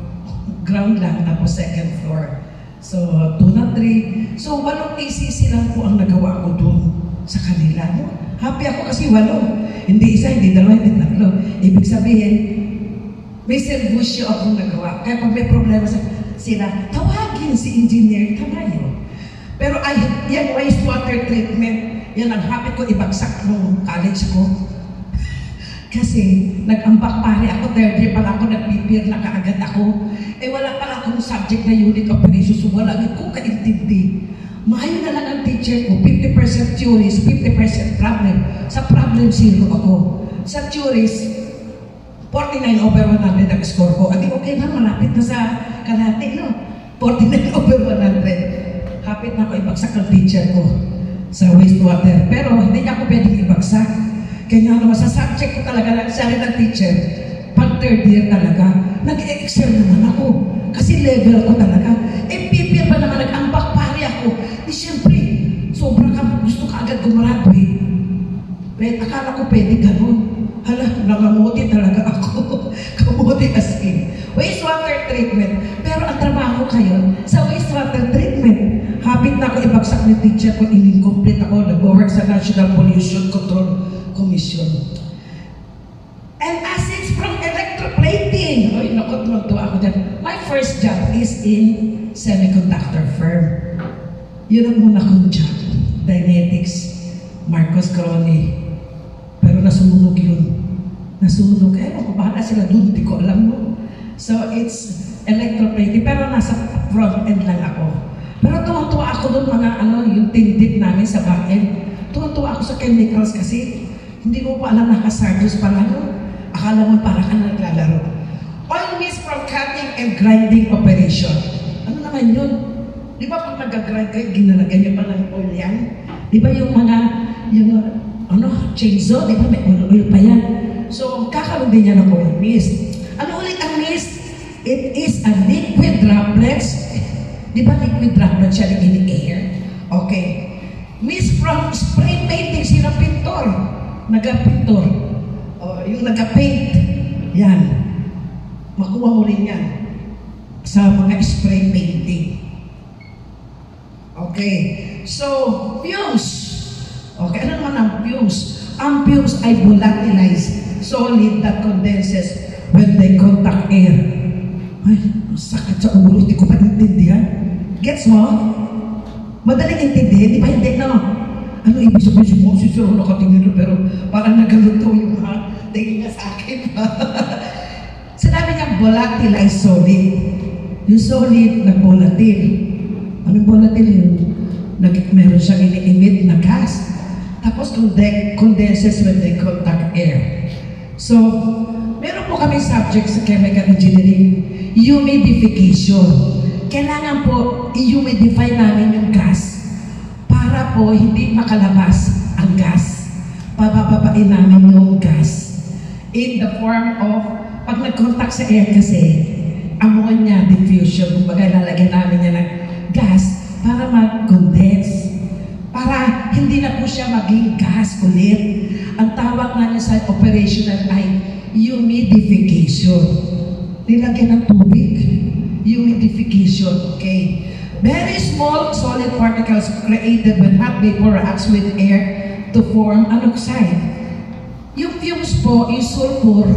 Speaker 1: ground lang na po second floor. So, 2 na 3. So, 8 ECC lang po ang nagawa ko doon sa kanila. No? Happy ako kasi 8. Hindi isa, hindi 2, hindi 3. Ibig sabihin, may servisyo akong nagawa. Kaya pag may problema sila, tawagin si Engineer Tamayo. Pero yan wastewater treatment, yan ang happy ko ibagsak nung college ko. Kasi nag-ambak pare ako, third year pala ako, nag-prepare na kaagad ako. Wala pala akong subject na unit operation, so wala ko kaintindi. Mahayo na lang ang teacher ko, 50% theories, 50% problem. Sa problem, 0 ako. Sa theories, 49/100 ang score ko. Adi okay na, malapit na sa kalahati, no? 49/100. Hapit na ako ibagsak ng teacher ko sa wastewater. Pero hindi niya ako pwedeng ibagsak. Kaya nga naman sa subject ko talaga, sabi ng teacher, pag third year talaga, nag-excel naman ako. Kasi level ko talaga. PPR pa naman, nag-ambak pari ako. Siyempre, sobrang gusto ka agad gumraduate. Akala ko pwede ganun. Hala, nangamuti talaga ako. Kamuti as in. Wastewater treatment. Pero ang trabaho kayo, sa wastewater treatment, hapit na ako ibagsak ni teacher ko, in-incomplete ako, nag-work sa National Pollution Control Commission. And acids from electroplating. Ay, nakot ako dyan. My first job is in semiconductor firm. Yun ang muna kong job. Dynetics. Marcos Crony. Pero nasunog yun. Nasunog. Bahala sila dun. Di ko alam mo. So, it's electroplating. Pero nasa front end lang ako. Pero tuwa-tuwa ako dun mga yung tindip namin sa back end. Tuwa-tuwa ako sa chemicals kasi hindi ko pa alam nakasardos pala akala mo para ka naglalaro. Oil mist from cutting and grinding operation. Ano naman yun? Di ba pag nag-grind kayo, ginalagay niyo pa ng oil yan? Di ba yung mga, chainsaw, di ba may oil pa yan? So, kakaroon din niya ng oil mist. Ano ulit ang mist? It is a liquid droplets. Di ba liquid droplets siya in the air? Okay. Mist from spray painting, sino pintor? Nagapintor. Yung nagapaint. Yan. Makuha mo rin yan sa mga spray painting. Okay. So, fumes. Okay, ano naman ang fumes? Ang fumes ay volatilized solid that condenses when they contact air. Ay, sakit sa ulo, hindi ko pa intindihan. Gets mo? Madaling intindihan, di ba hindi na? Ano ibig sabihin mo? Si Sir nakatingin pero parang nagaluto yung tingin niya sa akin. Sinabi niya volatilized solid. Yung solid na volatile. Anong volatile yun? Meron siyang ini-emit na gas. Tapos condenses when they contact air. So, meron po kami subject sa chemical engineering, humidification. Kailangan po i-humidify namin yung gas para po hindi makalabas ang gas. Pabababain namin yung gas in the form of, pag nag-contact sa air kasi, ammonia diffusion, kumbaga lalagyan namin niya ng gas para mag-condense. Para hindi na po siya maging gas ulit. Ang tawag namin sa operational ay humidification. Nilagyan ng tubig. Humidification, okay? Very small solid particles created when hot vapor reacts with air to form an oxide. Yung fumes po, yung sulfur,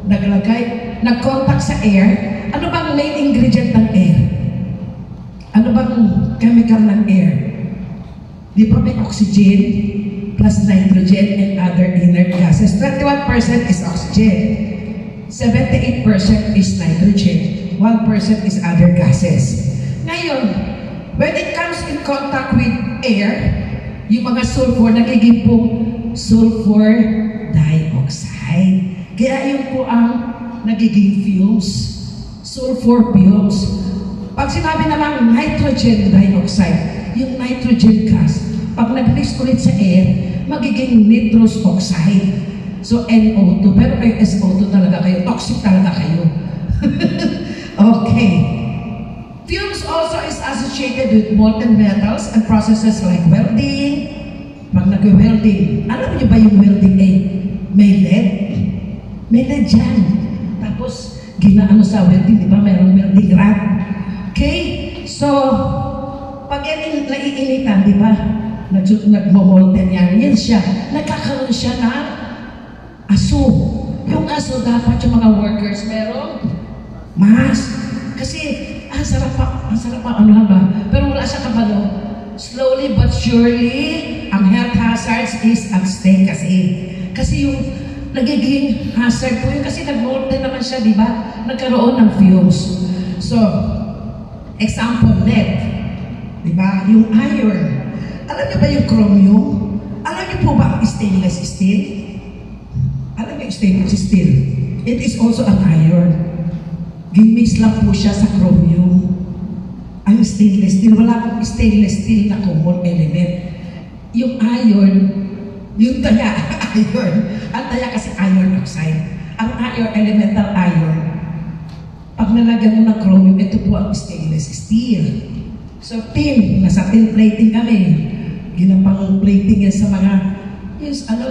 Speaker 1: nag-contact sa air. Ano bang main ingredient ng air? Ano bang chemical ng air? Di ba may oxygen plus nitrogen and other inert gases? 21% is oxygen. 78% is nitrogen, 1% is other gases. Ngayon, when it comes in contact with air, yung mga sulfur, nagiging po sulfur dioxide. Kaya yun po ang nagiging fumes, sulfur fumes. Pag sinabi naman nitrogen dioxide, yung nitrogen gas, pag nag-mix ulit sa air, magiging nitrous oxide. So, NO2. Pero kayo SO2 talaga kayo. Toxic talaga kayo. Okay. Fumes also is associated with molten metals and processes like welding. Pag nag-welding, alam niyo ba yung welding ay may lead? May lead dyan. Tapos, ginaano sa welding, di ba? Mayroong welding rod. Okay? So, pag yan naiinitan, di ba? Nagmo-molten yan. Yan siya. Nagkakaroon siya ng aso. Yung aso dapat yung mga workers merong mask. Kasi ang sarap pa ano ba? Pero wala siya kabalo. Slowly but surely, ang health hazards is at stake kasi yung nagiging hazard po yun kasi nag-molten naman siya, di ba? Nagkaroon ng fumes. So, example, lead. Di ba? Yung iron. Alam niyo ba yung chromium? Alam niyo po ba ang stainless steel? Alam niyo stainless steel? It is also an iron. Gimix lang po siya sa chromium. Ang stainless steel, wala pong stainless steel na common element. Yung iron, yung taya, iron. Ang taya kasi iron oxide. Ang iron, elemental iron. Pag nalagyan mo ng chromium, ito po ang stainless steel. So, tin, nasa tin plating kami. Ginapang plating yan sa mga,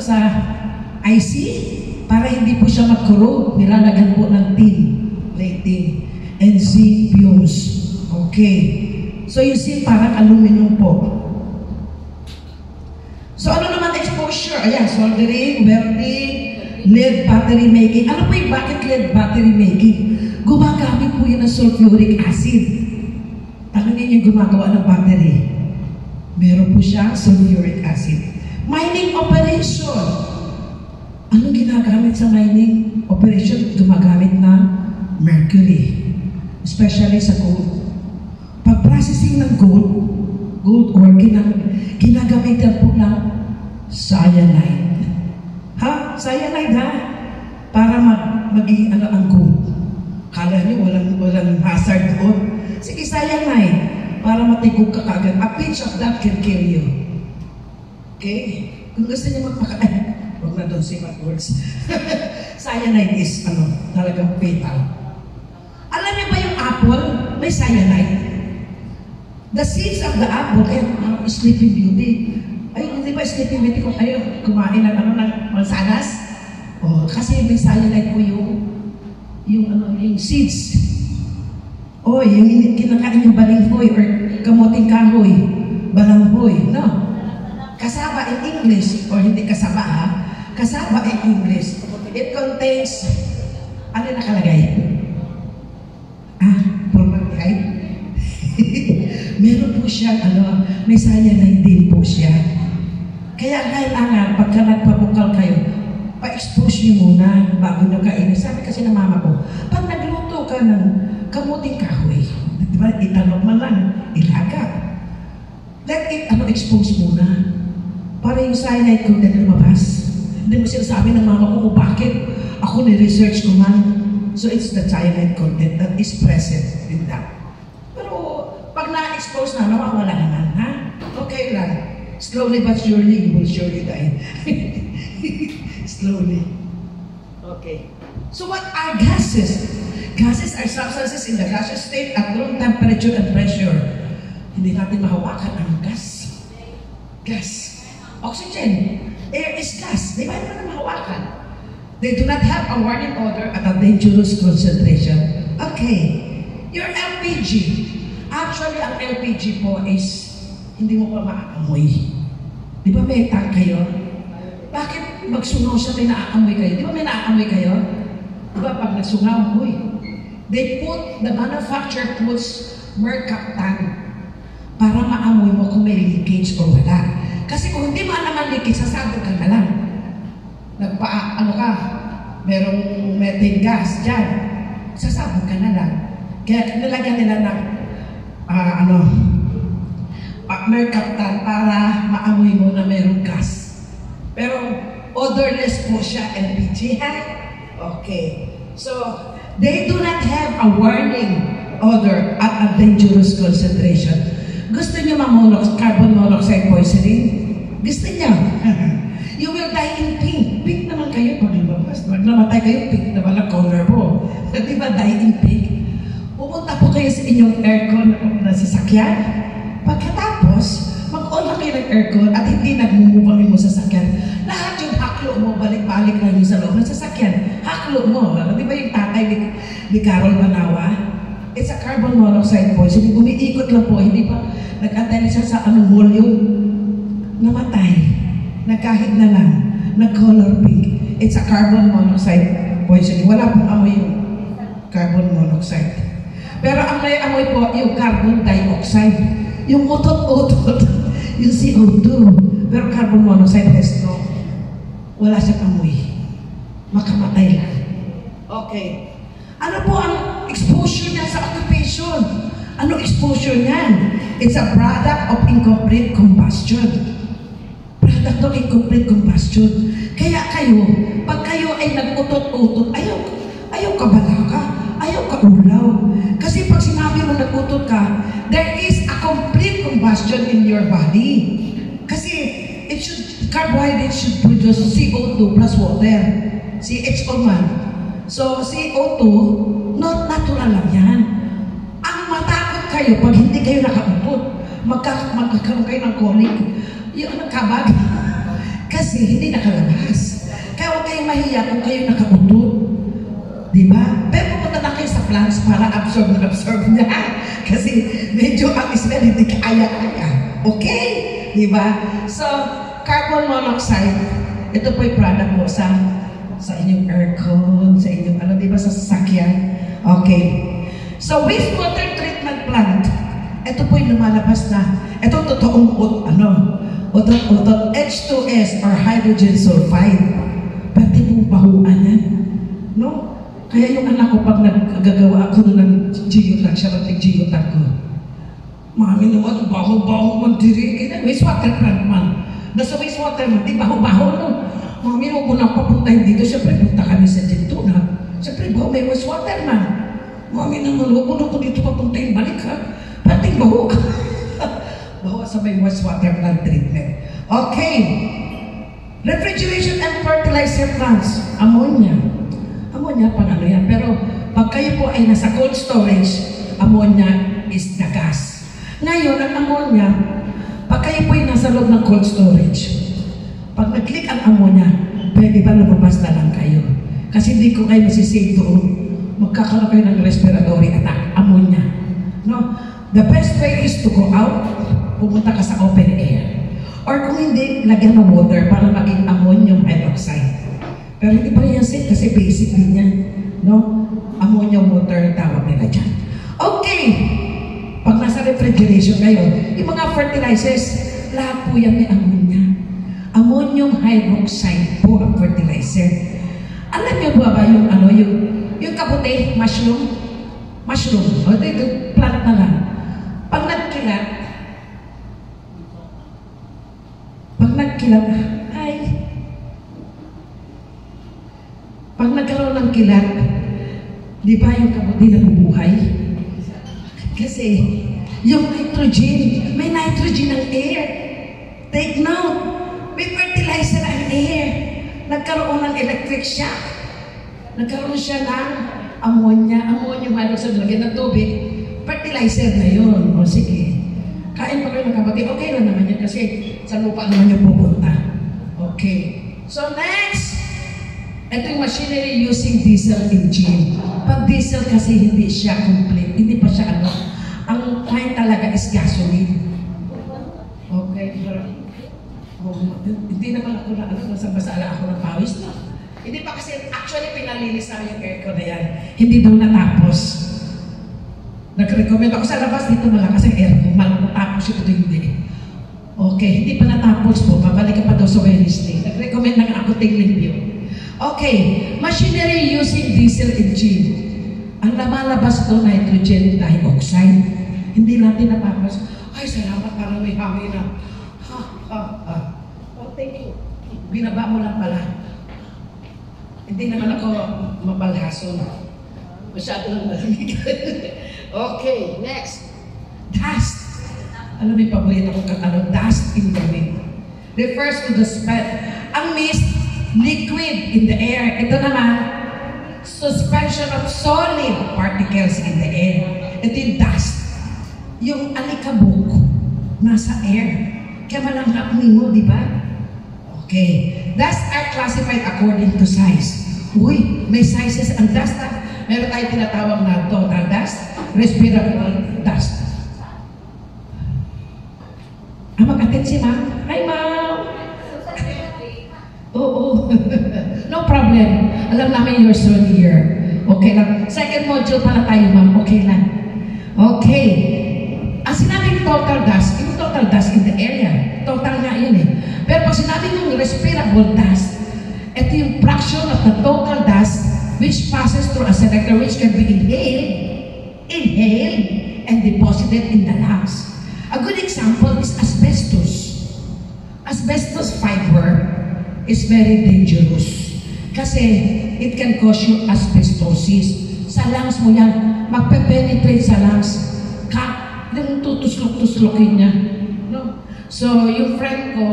Speaker 1: sa IC, para hindi po siya mag-corrode, nilalagyan po ng tin plating and zinc fumes. Okay. So yung zinc parang aluminum po. So ano naman exposure? Ayan, soldering, welding, lead battery making. Ano po yung bakit lead battery making? Gumagamit po yun ng sulfuric acid. Tanongin yung gumagawa ng battery. Meron po siya sulfuric acid. Mining operation. Ano ginagamit sa mining operation? Gumagamit ng mercury. Especially sa gold. Pag-processing ng gold ore, ginagamitan po ng cyanide. Ha? Cyanide ha? Para maging ang gold. Kala niyo walang hazard doon. Sige, cyanide. Para matigog ka kagad. A pinch of that can kill you. Okay? Kung gusto niyo magpakain, huwag na doon say bad words. Cyanide is, talagang fatal. Alam niyo ba yung apple, may cyanide? The seeds of the apple, Sleeping Beauty. Ay, hindi ba Sleeping Beauty kung kumain ng mansanas? Oh, kasi may cyanide po yung seeds. Oh, yung kinakain yung balinghoy or kamuting kahoy, balanghoy, no? Kasaba in English, or hindi kasaba ha? Kasaba in English. It contains, ano nakalagay? Formaldehyde? Meron po siya, may cyanide din po siya. Kaya kailangan, pagka nagpabukal kayo, pa-expose niyo muna bago nyo kainin. Sabi kasi ng mama ko, pag nagluto ka ng kamuting kahoy, di ba, itanong man lang, ilaga. Let it, expose muna. Para yung cyanide ko na lumabas. Hindi mo sinasabi ng mama ko, bakit? Ako ni-research ko man. So it's the cyanide content that is present in that. Pero pag na-expose na, nawawala naman, ha? Okay lang. Slowly but surely, you will surely die. Slowly. Okay. So what are gases? Gases are substances in the gaseous state at room temperature and pressure. Hindi natin mahawakan ang gas. Gas. Oxygen. Air is gas. Di ba naman mahawakan? They do not have a warning odor at a dangerous concentration. Okay. Your LPG. Actually, ang LPG po is hindi mo pa maaamoy. Di ba may tank kayo? Bakit magsungaw siya may naaamoy kayo? Di ba may naaamoy kayo? Di ba pag nagsungaw, they put, the manufacturer puts mercaptan para maamoy mo kung may leakage o wala. Kasi kung hindi mo naman leakage, sasabog ka na lang. merong methane gas dyan. Sasabog ka na lang. Kaya nilagyan nila ng mercaptan para maamoy mo na merong gas. Pero odorless po siya, LPG, ha? Okay. So, they do not have a warning odor at a dangerous concentration. Gusto niyo carbon monoxide poisoning? Gusto niyo? You will die in pink. Pink naman kayo pag lumabas. Pag namatay kayo, pink naman ang color mo. Di ba, die in pink? Pupunta po kayo sa inyong aircon na sasakyan. Pagkatapos, mag-on na kayo ng aircon at hindi nagmumubang yung sasakyan. Lahat yung haklo mo, balik-balik lang yung sa loob ng sasakyan. Haklo mo. Di ba yung tatay ni Carol Manawa? It's a carbon monoxide poisoning. Umiikot lang po. Hindi pa nag-antay na siya sa mall yun. Namatay. Nagkahit na lang. Nag-color pink. It's a carbon monoxide poisoning. Wala pong amoy yung carbon monoxide. Pero ang may amoy po, yung carbon dioxide. Yung utot-utot. Yung CO2. Pero carbon monoxide has no. Wala siyang amoy. Makamatay lang. Okay. Ano po ang exposure niya sa occupation? Ano exposure niyan? It's a product of incomplete combustion. Product of incomplete combustion. Kaya kayo, pag kayo ay nag-utot-utot, ayaw ka balaka, ayaw ka ulaw. Kasi pag sinabi mo nag-utot ka, there is a complete combustion in your body. Kasi carbohydrates should produce CO2 plus water. CHO man. So, CO2, not natural lang yan. Ang matakot kayo pag hindi kayo nakautot, magkakaroon kayo ng colic, yung nagkabag, kasi hindi nakalabas. Kaya huwag kayong mahiya kung kayo nakautot. Diba? Pero pumunta na kayo sa plants para absorb niya. Kasi medyo ang smell hindi kaya-kaya. Okay? Diba? So, carbon monoxide, ito po yung product mo sa inyong aircon, sa inyong diba, sa sasakyan. Okay. So, wastewater treatment plant, ito po yung lumalabas na, ito totoong H2S or hydrogen sulfide. Pati pong bahuan yan. No? Kaya yung anak ko, pag naggagawa ako ng geotag, siya mag-geotag ko. Mami naman, baho-baho man diri. Wastewater plant man. Nasa wastewater man, di baho-baho no? Mami, huwag mo nang papuntahin dito. Siyempre, punta kami sa dito na. Siyempre, baho, may wastewater man. Mami naman, huwag mo nang dito papuntahin. Balik ha. Pating baho. Baho sa may wastewater plant treatment. Okay. Refrigeration and fertilizer plants. Ammonia. Ammonia, pang ano yan. Pero, pag kayo po ay nasa cold storage, ammonia is the gas. Ngayon, ang ammonia, pag kayo po ay nasa loob ng cold storage, pag nag-click ang ammonia, pwede ba lumabas na lang kayo? Kasi hindi ko kayo masisave doon. Magkakaroon kayo ng respiratory attack, ammonia. No? The best way is to go out, pumunta ka sa open air. Or kung hindi, lagyan ng water para maging ammonium hydroxide. Pero hindi pa yan safe kasi basic din yan. No? Ammonia water, tawag nila dyan. Okay! Pag nasa refrigeration kayo, yung mga fertilizers, lahat po yan may ammonia. Ammonium hydroxide po ang fertilizer. Alam niyo ba yung kaputi, mushroom? Mushroom. O ito, plant na lang. Pag nagkaroon ng kilat, di ba yung kaputi nabubuhay? Kasi, yung nitrogen, may nitrogen ang air. Take note, may fertilizer ang air. Nagkaroon ng electric shock. Nagkaroon siya ng ammonia. Ammonium hydroxide, lagyan ng tubig. Fertilizer na yun. O sige. Kain pa kayo ng kapatid. Okay lang naman yan kasi sa lupa naman yung pupunta. Okay. So next, ito yung machinery using diesel engine. Pag diesel kasi hindi siya complete. Hindi pa siya ang kain talaga is gasoline. Okay. Hindi naman ako basa ako ng pawis na. Hindi pa kasi actually pinalinis namin yung aircon na yan. Hindi daw natapos. Nag-recommend ako sa labas dito malakas ang aircon. Matapos ito hindi. Okay, hindi pa natapos po. Babalik ka pa daw sa Wednesday. Nag-recommend ng ako ting review. Okay, machinery using diesel engine. Ang lumalabas doon, nitrogen dioxide. Hindi natin napapas. Ay, salamat, parang may hangin na. Oh, thank you. Binaba mo lang pala. Hindi naman ako mapalhason. Masyado lang malamig. Okay, next. Dust. Ano may paborito ko kang dust in the wind. Refers to the spread. Ang mist, liquid in the air. Ito naman, suspension of solid particles in the air. Ito yung dust. Yung alikabok, nasa air. Kaya malanghap mo, di ba? Okay. Dust are classified according to size. Uy, may sizes ang dust. Meron tayo tinatawag na total dust, respirable dust. Mag-attend si ma'am. Hi, ma'am! Oo. No problem. Alam namin you're so near. Okay lang. Second module pala tayo, ma'am. Okay lang. Okay. Ang sinabing total dust, yung total dust in the area. Total nga yun eh. Pero pag sinabing yung respirable dust, ito yung fraction of the total dust which passes through a selector which can be inhaled, and deposited in the lungs. A good example is asbestos. Asbestos fiber is very dangerous kasi it can cause you asbestosis. Sa lungs mo yan, magpe-penetrate sa lungs. Yung tutuslok-tuslokin niya. No? So, yung friend ko,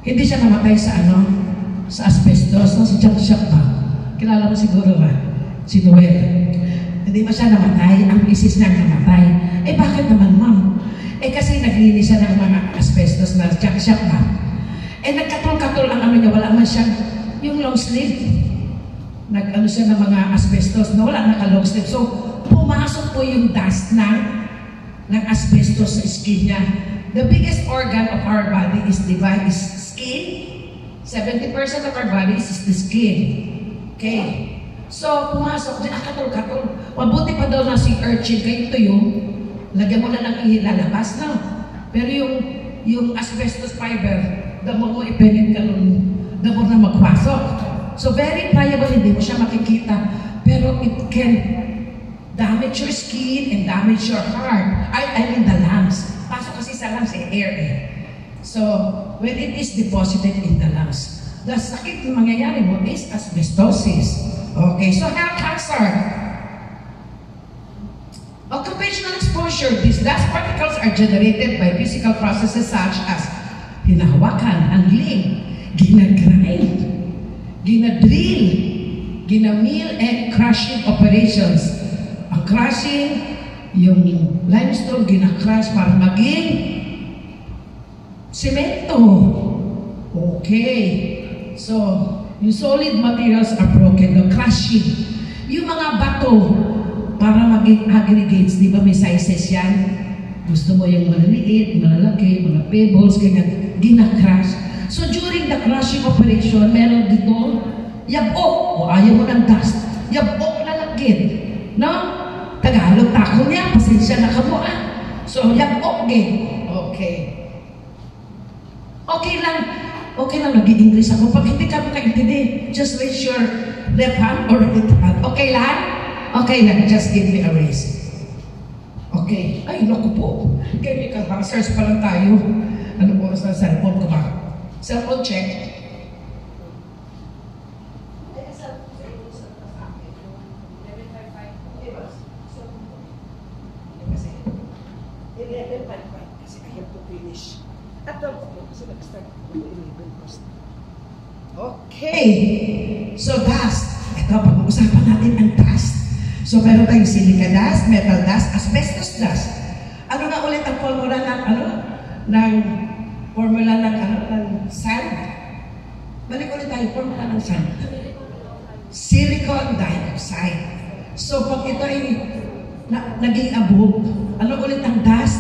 Speaker 1: hindi siya namatay sa sa asbestos. No? Si Jack Shop ba? Kilala mo siguro ba? Si Noel. Hindi ba siya namatay? Ang misis niya namatay. Eh, bakit naman, ma'am? Eh, kasi naglinis siya ng mga asbestos na Jack Shop ba? Eh, nagkatol-katol ang niya. Wala man siya yung long sleeve. Nag-ano siya ng mga asbestos na wala naka-long sleeve. So, pumasok po yung dust ng asbestos sa skin niya. The biggest organ of our body is skin. 70% of our body is the skin. Okay. So, pumasok din, katol-katol. Mabuti pa daw na si urchin kayo tuyo, lagyan mo na ng ilalabas na. Pero yung asbestos fiber, damo mo ipenit ka nun, damo na magpasok. So, very pliable, hindi mo siya makikita. Pero it can damage your skin and damage your heart. I mean the lungs. Pasok kasi sa lungs air eh. So, when it is deposited in the lungs, the sakit na mangyayari mo is asbestosis. Okay, so health cancer. Occupational exposure. These dust particles are generated by physical processes such as hinahawakan, handling, ginagrind, ginadrill, ginamill, and crushing operations. Ang crushing, yung limestone, ginakrush para maging semento. Okay. So, yung solid materials are broken, the crushing. Yung mga bato, para maging aggregates, di ba may sizes yan? Gusto mo yung maliliit, malalaki, mga pebbles, ganyan, ginakrush. So, during the crushing operation, meron dito, yabok, o ayaw mo ng dust, yabok na lagit. No? Tagalog, tako niya, pasensya na kamo So, yabok din. Okay. Okay lang, nag-i-English ako. Pag hindi ka makaintindi, just raise your left hand or right hand. Okay lang? Okay lang, just give me a raise. Okay. Ay, naku po. Chemical hazards pa lang tayo. Anong oras na cellphone ko ba? Cellphone check. Okay. So, dust. Ito, pag-uusapan natin ang dust. So, meron tayong silica dust, metal dust, asbestos dust. Ano na ulit ang formula ng sand? Balik ulit tayo, formula ng sand. Silicon dioxide. So, pag ito ay naging abog, ano ulit ang dust?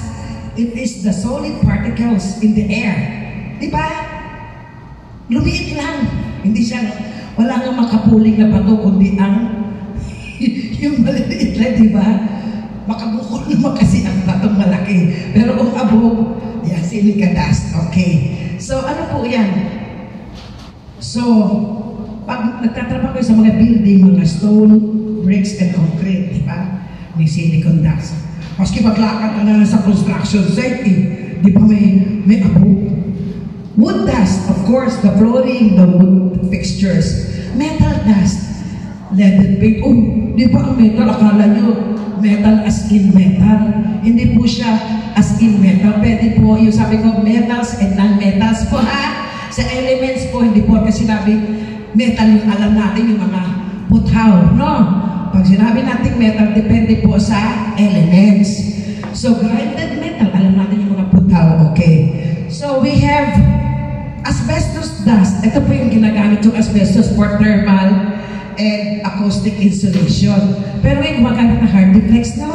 Speaker 1: It is the solid particles in the air. Diba? Lumiit lang. Hindi siya, wala nga makapuling na bato, kundi ang yung maliliit lang, diba? Makabukol naman kasi ang batong malaki. Pero kung abog, yan, silica dust. Okay. So, ano po yan? So, pag nagtatrabaho kayo sa mga building, mga stone, bricks, and concrete, di ba? May silicon dust. Maski maglakad ka na sa construction site, di ba may abo? Wood dust, of course, the flooring, the wood fixtures. Metal dust, leaded paint. Oh, di ba ang metal, akala nyo, metal as in metal. Hindi po siya as in metal. Pwede po, yung sabi ko, metals and non-metals po ha. Sa elements po, hindi po kasi sinabi, metal yung alam natin, yung mga buthaw, no? Pag sinabi natin metal, depende po sa elements. So, grinded metal, alam natin yung mga buthaw, okay? So, we have asbestos dust. Ito po yung ginagamit yung asbestos for thermal and acoustic insulation. Pero yung gumagamit na hardiplex, no?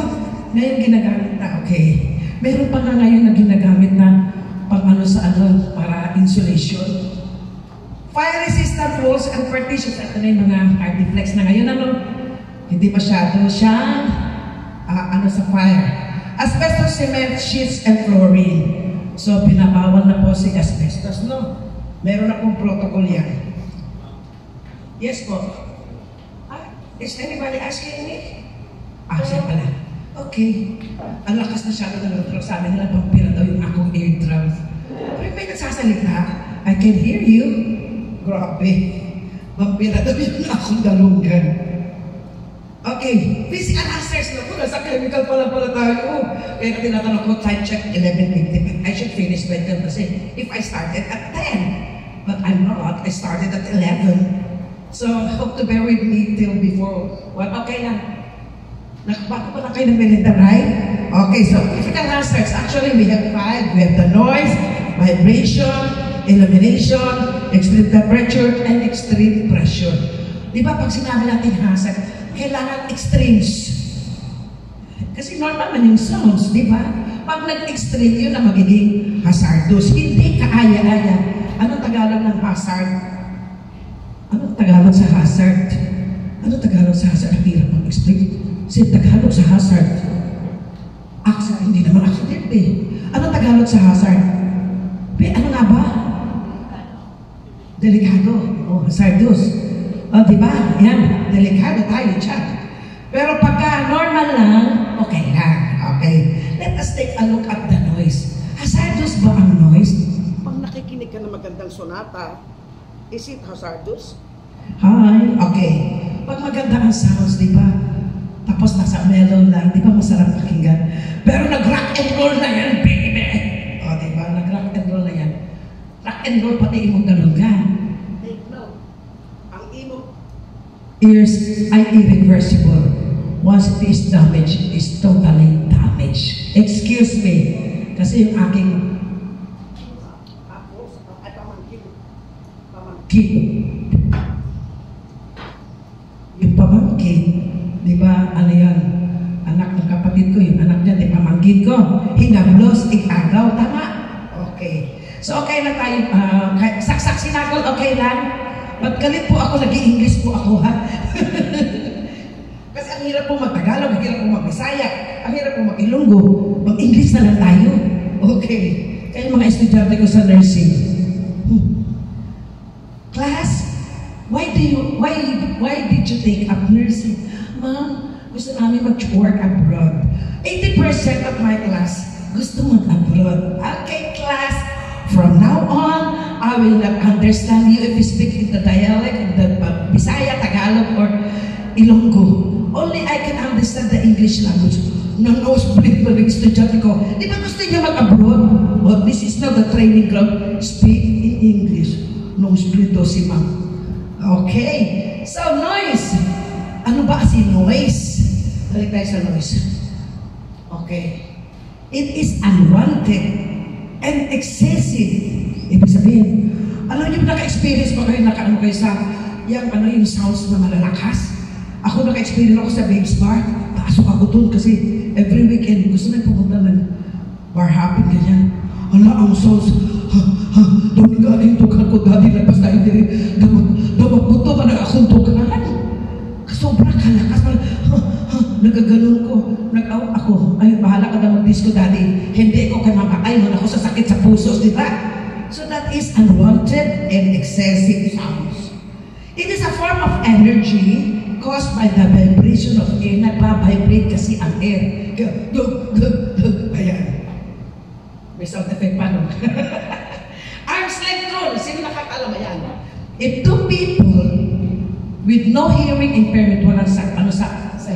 Speaker 1: Ngayon ginagamit na, okay. Meron pa nga ngayon na ginagamit na pang ano sa ano, para insulation. Fire-resistant walls and partitions. Ito na yung mga hardiplex na ngayon, ano? Hindi masyado siyang ano sa fire. Asbestos cement sheets and flooring. So, pinabawal na po si asbestos, no? Meron akong protocol yan. Yes po. Is anybody asking me? Siya pala. Okay. Ang lakas na siya ng pero sa amin nila, pampira daw yung akong eardrums. Pero may nagsasalita, I can hear you. Grabe. Pampira daw yung akong dalunggan. Okay. Physical hazards na po. Nasa chemical pala tayo. Kaya tinatanong ko, time check 11:50. I should finish by 10 kasi if I started at 10. But I'm not. I started at 11. So, hope to bear with me till before. Well, okay lang. Nakabako pa na kayo ng melinda, right? Okay, so physical hazards. Actually, we have 5. We have the noise, vibration, illumination, extreme temperature, and extreme pressure. Di ba pag sinabi natin hazard, kailangan extremes. Kasi normal man yung sounds, di ba? Pag nag-extreme, yun na magiging hazardous. Hindi kaaya-aya. Anong Tagalog ng hazard? Anong Tagalog sa hazard? Anong Tagalog sa hazard? Ang hirap mag-explain. Kasi Tagalog sa hazard. Hindi naman accident eh. Anong Tagalog sa hazard? Ano nga ba? Delikado. Hazardous. Diba? Yan. Delikado tayo dyan. Pero pagka normal lang, okay lang. Okay. Let us take a look at the noise. Hazardous ba ang noise?
Speaker 2: Pag nakikinig ka ng magandang sonata, is it hazardous?
Speaker 1: Hi. Okay. Pag maganda ang sounds, di ba? Tapos nasa mellow lang, di ba masarap pakinggan? Pero nag-rock and roll na yan, baby! Di ba? Nag-rock and roll na yan. Rock and roll pati imong dalunggan.
Speaker 2: Take note. Ang imong
Speaker 1: ears ay irreversible. Once it is damaged, it is totally damaged. Excuse me. Kasi yung aking yung pamangkin, di ba, ano yan, anak ng kapatid ko, yung anak niya, di pamangkin ko, hinablos, ikagaw, tama? Okay. So, okay lang tayo, saksak sinakol, okay lang? Ba't galit po ako, nag-i-English po ako, ha? Kasi ang hirap po mag-Tagalog, ang hirap po mag-Bisaya, ang hirap po mag-Ilonggo, mag-English na lang tayo. Okay. Kaya mga estudyante ko sa nursing, class, why did you take up nursing? Ma'am, gusto namin mag-work abroad. 80% of my class gusto mag-abroad. Okay, class, from now on, I will not understand you if you speak in the dialect of the Bisaya, Tagalog, or Ilonggo. Only I can understand the English language. Nosebleed pa rin estudyante ko. Di ba gusto niya mag-abroad? Oh, this is not the training ground. Speak in English. Nosebleed daw si ma'am. Okay. So, noise. Ano ba kasi noise? Balik tayo sa noise. Okay. It is unwanted and excessive. Ibig sabihin, alam niyo, naka-experience ba kayo, naka-ano kayo sa yung sounds na malalakas? Ako naka-experience ako sa Babes Bar. Pasok ako doon kasi every weekend gusto na pumunta ng bar hopping, ganyan. Hala, ang sounds, doon galing tukan ko, dati labas tayo din. Damag mo to, parang akong tukan. Sobrang kalakas, nagaganon ko, nag-out ako. Ay, bahala ka na mag-disco, daddy. Hindi ko kay mama, ay, man ako sa sakit sa puso, di ba? So that is unwanted and excessive sounds. It is a form of energy caused by the vibration of air. Nagpa-vibrate kasi ang air. Dug, dug, dug. Ayan. May sound effect pa, no? Arm's length rule. Sino nakakaalam yan? If two people with no hearing impairment, walang sa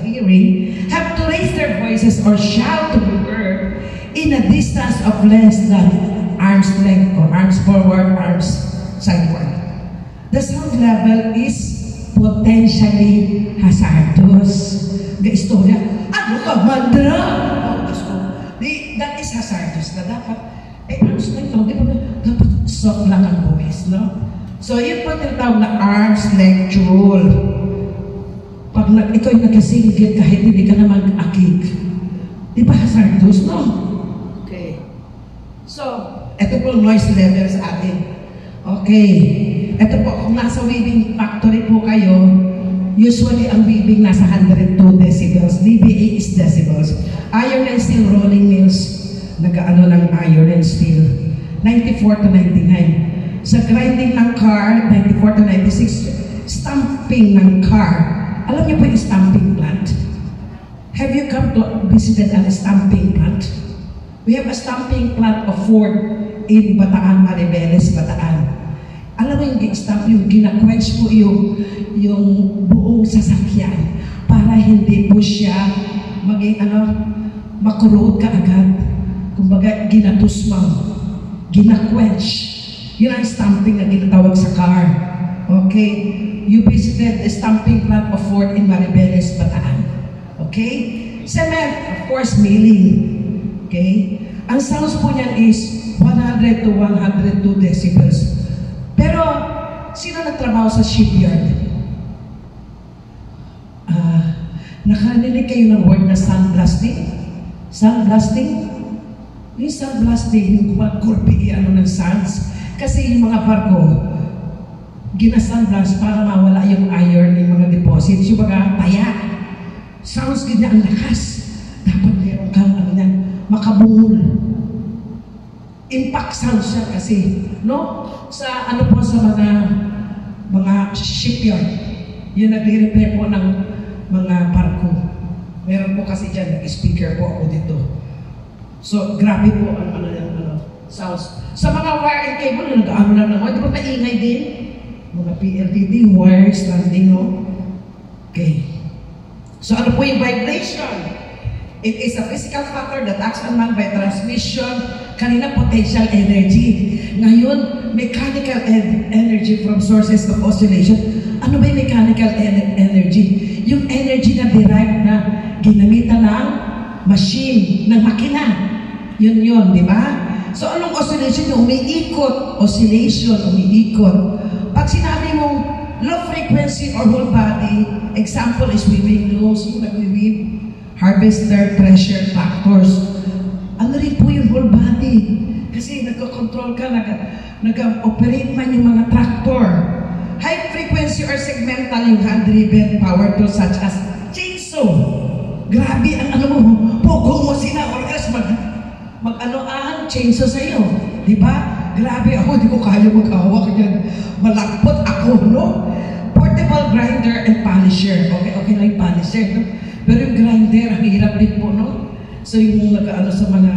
Speaker 1: hearing, have to raise their voices or shout to be heard in a distance of less than arm's length or arms forward, arms sideward, the sound level is potentially hazardous. Istorya, ano ka, mandra? That is hazardous na dapat, arms length, di ba, dapat soft lang ang voice, no? So, yun po tinatawag na arm's length rule. Pag ikaw ay nakasinggit kahit hindi ka naman akig, di ba hazardous, no? Okay. So, ito po noise level sa atin. Okay. Ito po, kung nasa weaving factory po kayo, usually ang weaving nasa 102 decibels. DBA is decibels. Iron and steel rolling mills, nag-ano ng iron and steel. 94 to 99. Sa grinding ng car, 94 to 96. Stamping ng car. Alam niyo po yung stamping plant? Have you come to visited a stamping plant? We have a stamping plant of Ford in Bataan, Maribeles, Bataan. Alam mo yung stamp, yung ginaquench po yung buong sasakyan para hindi po siya maging makurot ka agad. Kumbaga, ginatusmang, ginaquench. Yun ang stamping na ginatawag sa car. Okay? You visited the stamping plant of Ford in Maribeles, Bataan. Okay? Cement, of course, milling. Okay? Ang sounds po niyan is 100 to 102 decibels. Pero, sino nagtrabaho sa shipyard? Nakarinig kayo ng word na sandblasting? Sandblasting? Yung sandblasting, yung kumagkurpi ng sands. Kasi yung mga barko, ginasandblast para mawala yung iron ng mga deposits. Yung mga taya. Sounds ganyan ang lakas. Dapat meron kang makabungol. Impact sound siya kasi, no? Sa po sa mga shipyard, yung nagre-repair po ng mga barko. Meron po kasi dyan, nag-speaker po ako dito. So, grabe po ang sounds. Sa mga wire and cable, nag-ano lang naman, di ba maingay din? Mga PLDT, wires lang din, no? Okay. So, ano po yung vibration? It is a physical factor that acts on man by transmission, kanina potential energy. Ngayon, mechanical energy from sources of oscillation. Ano ba yung mechanical energy? Yung energy na derived na ginamitan ng machine, ng makina. Yun, di ba? So, anong oscillation? Yung umiikot. Oscillation, umiikot. Pag sinabi mong low frequency or whole body, example is weaving looms, yung nag-weave, harvester, pressure, factors. Ano rin po yung whole body? Kasi nagko-control ka, nag-operate man yung mga tractor. High frequency or segmental, yung hand-driven power tools such as chainsaw. Grabe ang pugong mo sila or else ang chainsaw sa'yo. Diba? Grabe ako, di ko kaya maghawak yan. Malakpot ako, no? Portable grinder and polisher. Okay lang yung polisher, no? Pero yung grinder, ang hirap din po, no? So yung sa mga,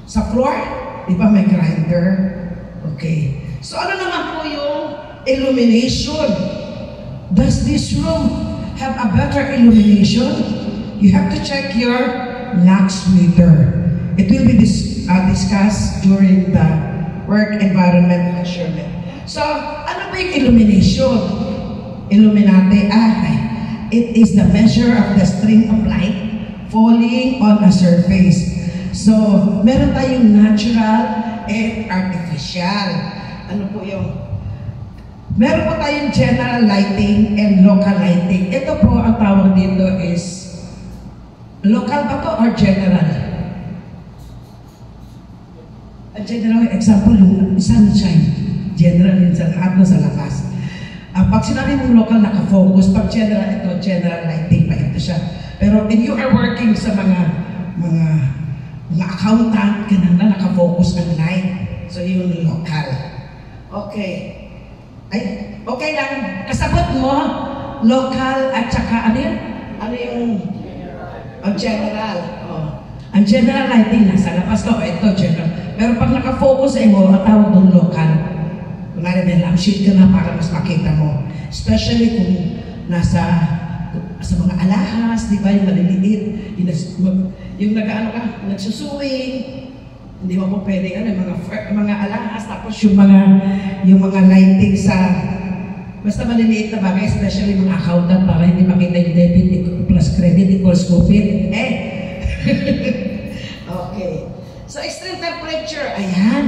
Speaker 1: sa floor, di ba may grinder? Okay. So ano naman po yung illumination? Does this room have a better illumination? You have to check your lux meter. It will be discussed during the work environment measurement. So, ano ba yung illumination? Illuminate, it is the measure of the stream of light falling on a surface. So, meron tayong natural and artificial. Ano po yung? Meron po tayong general lighting and local lighting. Ito po, ang tawag dito is local ba to or general? Ang general, example, yung sunshine. General yun sa lahat na sa labas. Pag sinabi mong local, nakafocus. Pag general, ito, general lighting pa ito siya. Pero if you are working sa mga accountant, ganun na nakafocus ang light. So, yung local. Okay. Ay, okay lang. Kasabot mo, local at saka ano yun? Ano yung ang general? Oh. Ang general lighting nasa labas ko. Ito, general. Pero pag nakafocus mo, tawag doon local. Kunwari may lampshade ka na para mas makita mo. Especially kung nasa sa mga alahas, di ba, yung maliliit, yung nag-ano ka, nagsusuwing, hindi mo po pwede, ano, mga alahas, tapos yung mga lighting sa, basta maliliit na bagay, especially mga accountant, para hindi makita yung debit plus credit equals COVID. Okay. So, extreme temperature, ayan.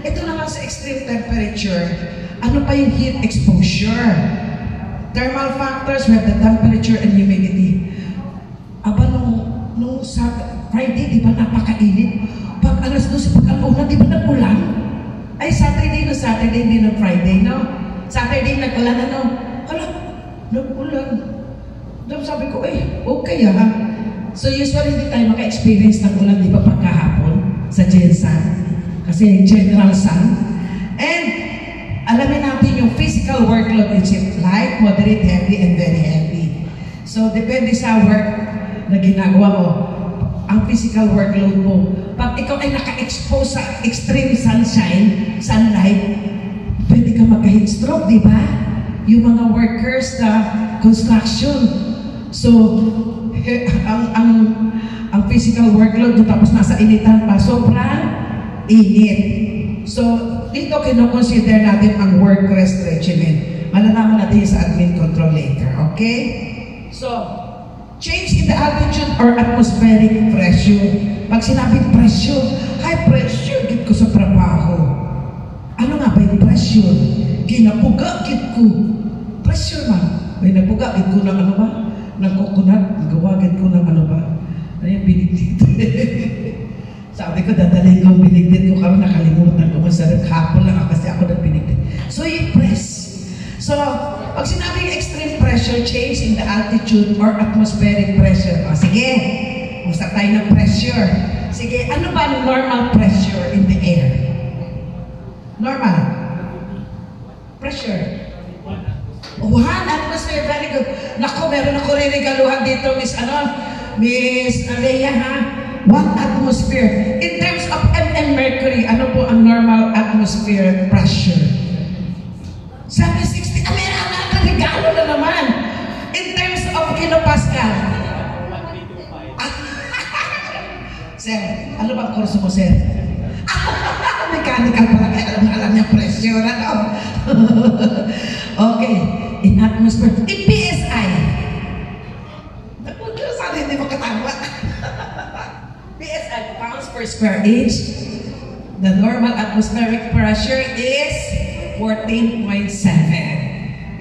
Speaker 1: Ito naman sa extreme temperature, ano pa yung heat exposure? Thermal factors, we have the temperature and humidity. Aba, nung sa Friday, di ba napakainit? Pag alas 12, pag aluna, di ba nag-ulan? Ay, Saturday, hindi na Friday, no? Saturday, nag-ulan, ano? Hala, nag-ulan. Sabi ko, okay ha. So, usually, hindi tayo maka-experience ng ulan, di ba, pagkahapon sa Jensan? Kasi general sun. And, alamin natin yung physical workload, is it light, moderate, heavy, and very heavy. So, depende sa work na ginagawa mo, ang physical workload mo. Pag ikaw ay naka-expose sa extreme sunlight, pwede ka magka-heat stroke, di ba? Yung mga workers na construction. So, ang physical workload, tapos nasa initan pa, sobrang init. So, dito kino-consider natin ang work rest regimen. Malalaman natin sa admin control later, okay? So, change in the altitude or atmospheric pressure. Pag sinabing pressure, high pressure, git ko sa trabaho. Ano nga ba yung pressure? Ginapuga, git ko. Pressure man. May napuga, git ko ng ano ba? Ng coconut, gawa, git ko ng ano ba? Ano yung binigdit? Sabi ko, dadalhin ko ang binigdit ko kami, nakalimutan ko. Masarap hapon lang kasi ako nag-binigdit. So, yung press. So, pag sinabing extreme pressure, change in the altitude or atmospheric pressure. O, sige, usap tayo ng pressure. Sige, ano ba ang normal pressure in the air? Normal. Pressure. 1 atmosphere, very good. Naku, meron ako rinigaluhan dito, Miss Alea, ha? 1 atmosphere. In terms of Mercury, ano po ang normal atmosphere pressure? 760. Meron na regalo na naman. In terms of kilopascal. Sir, ano bang kurso mo, sir? Mechanical pala, kaya alam niya pressure. Okay. In atmosphere. In PSI. Sana hindi mo katawa. PSI, pounds per square inch. The normal atmospheric pressure is 14.7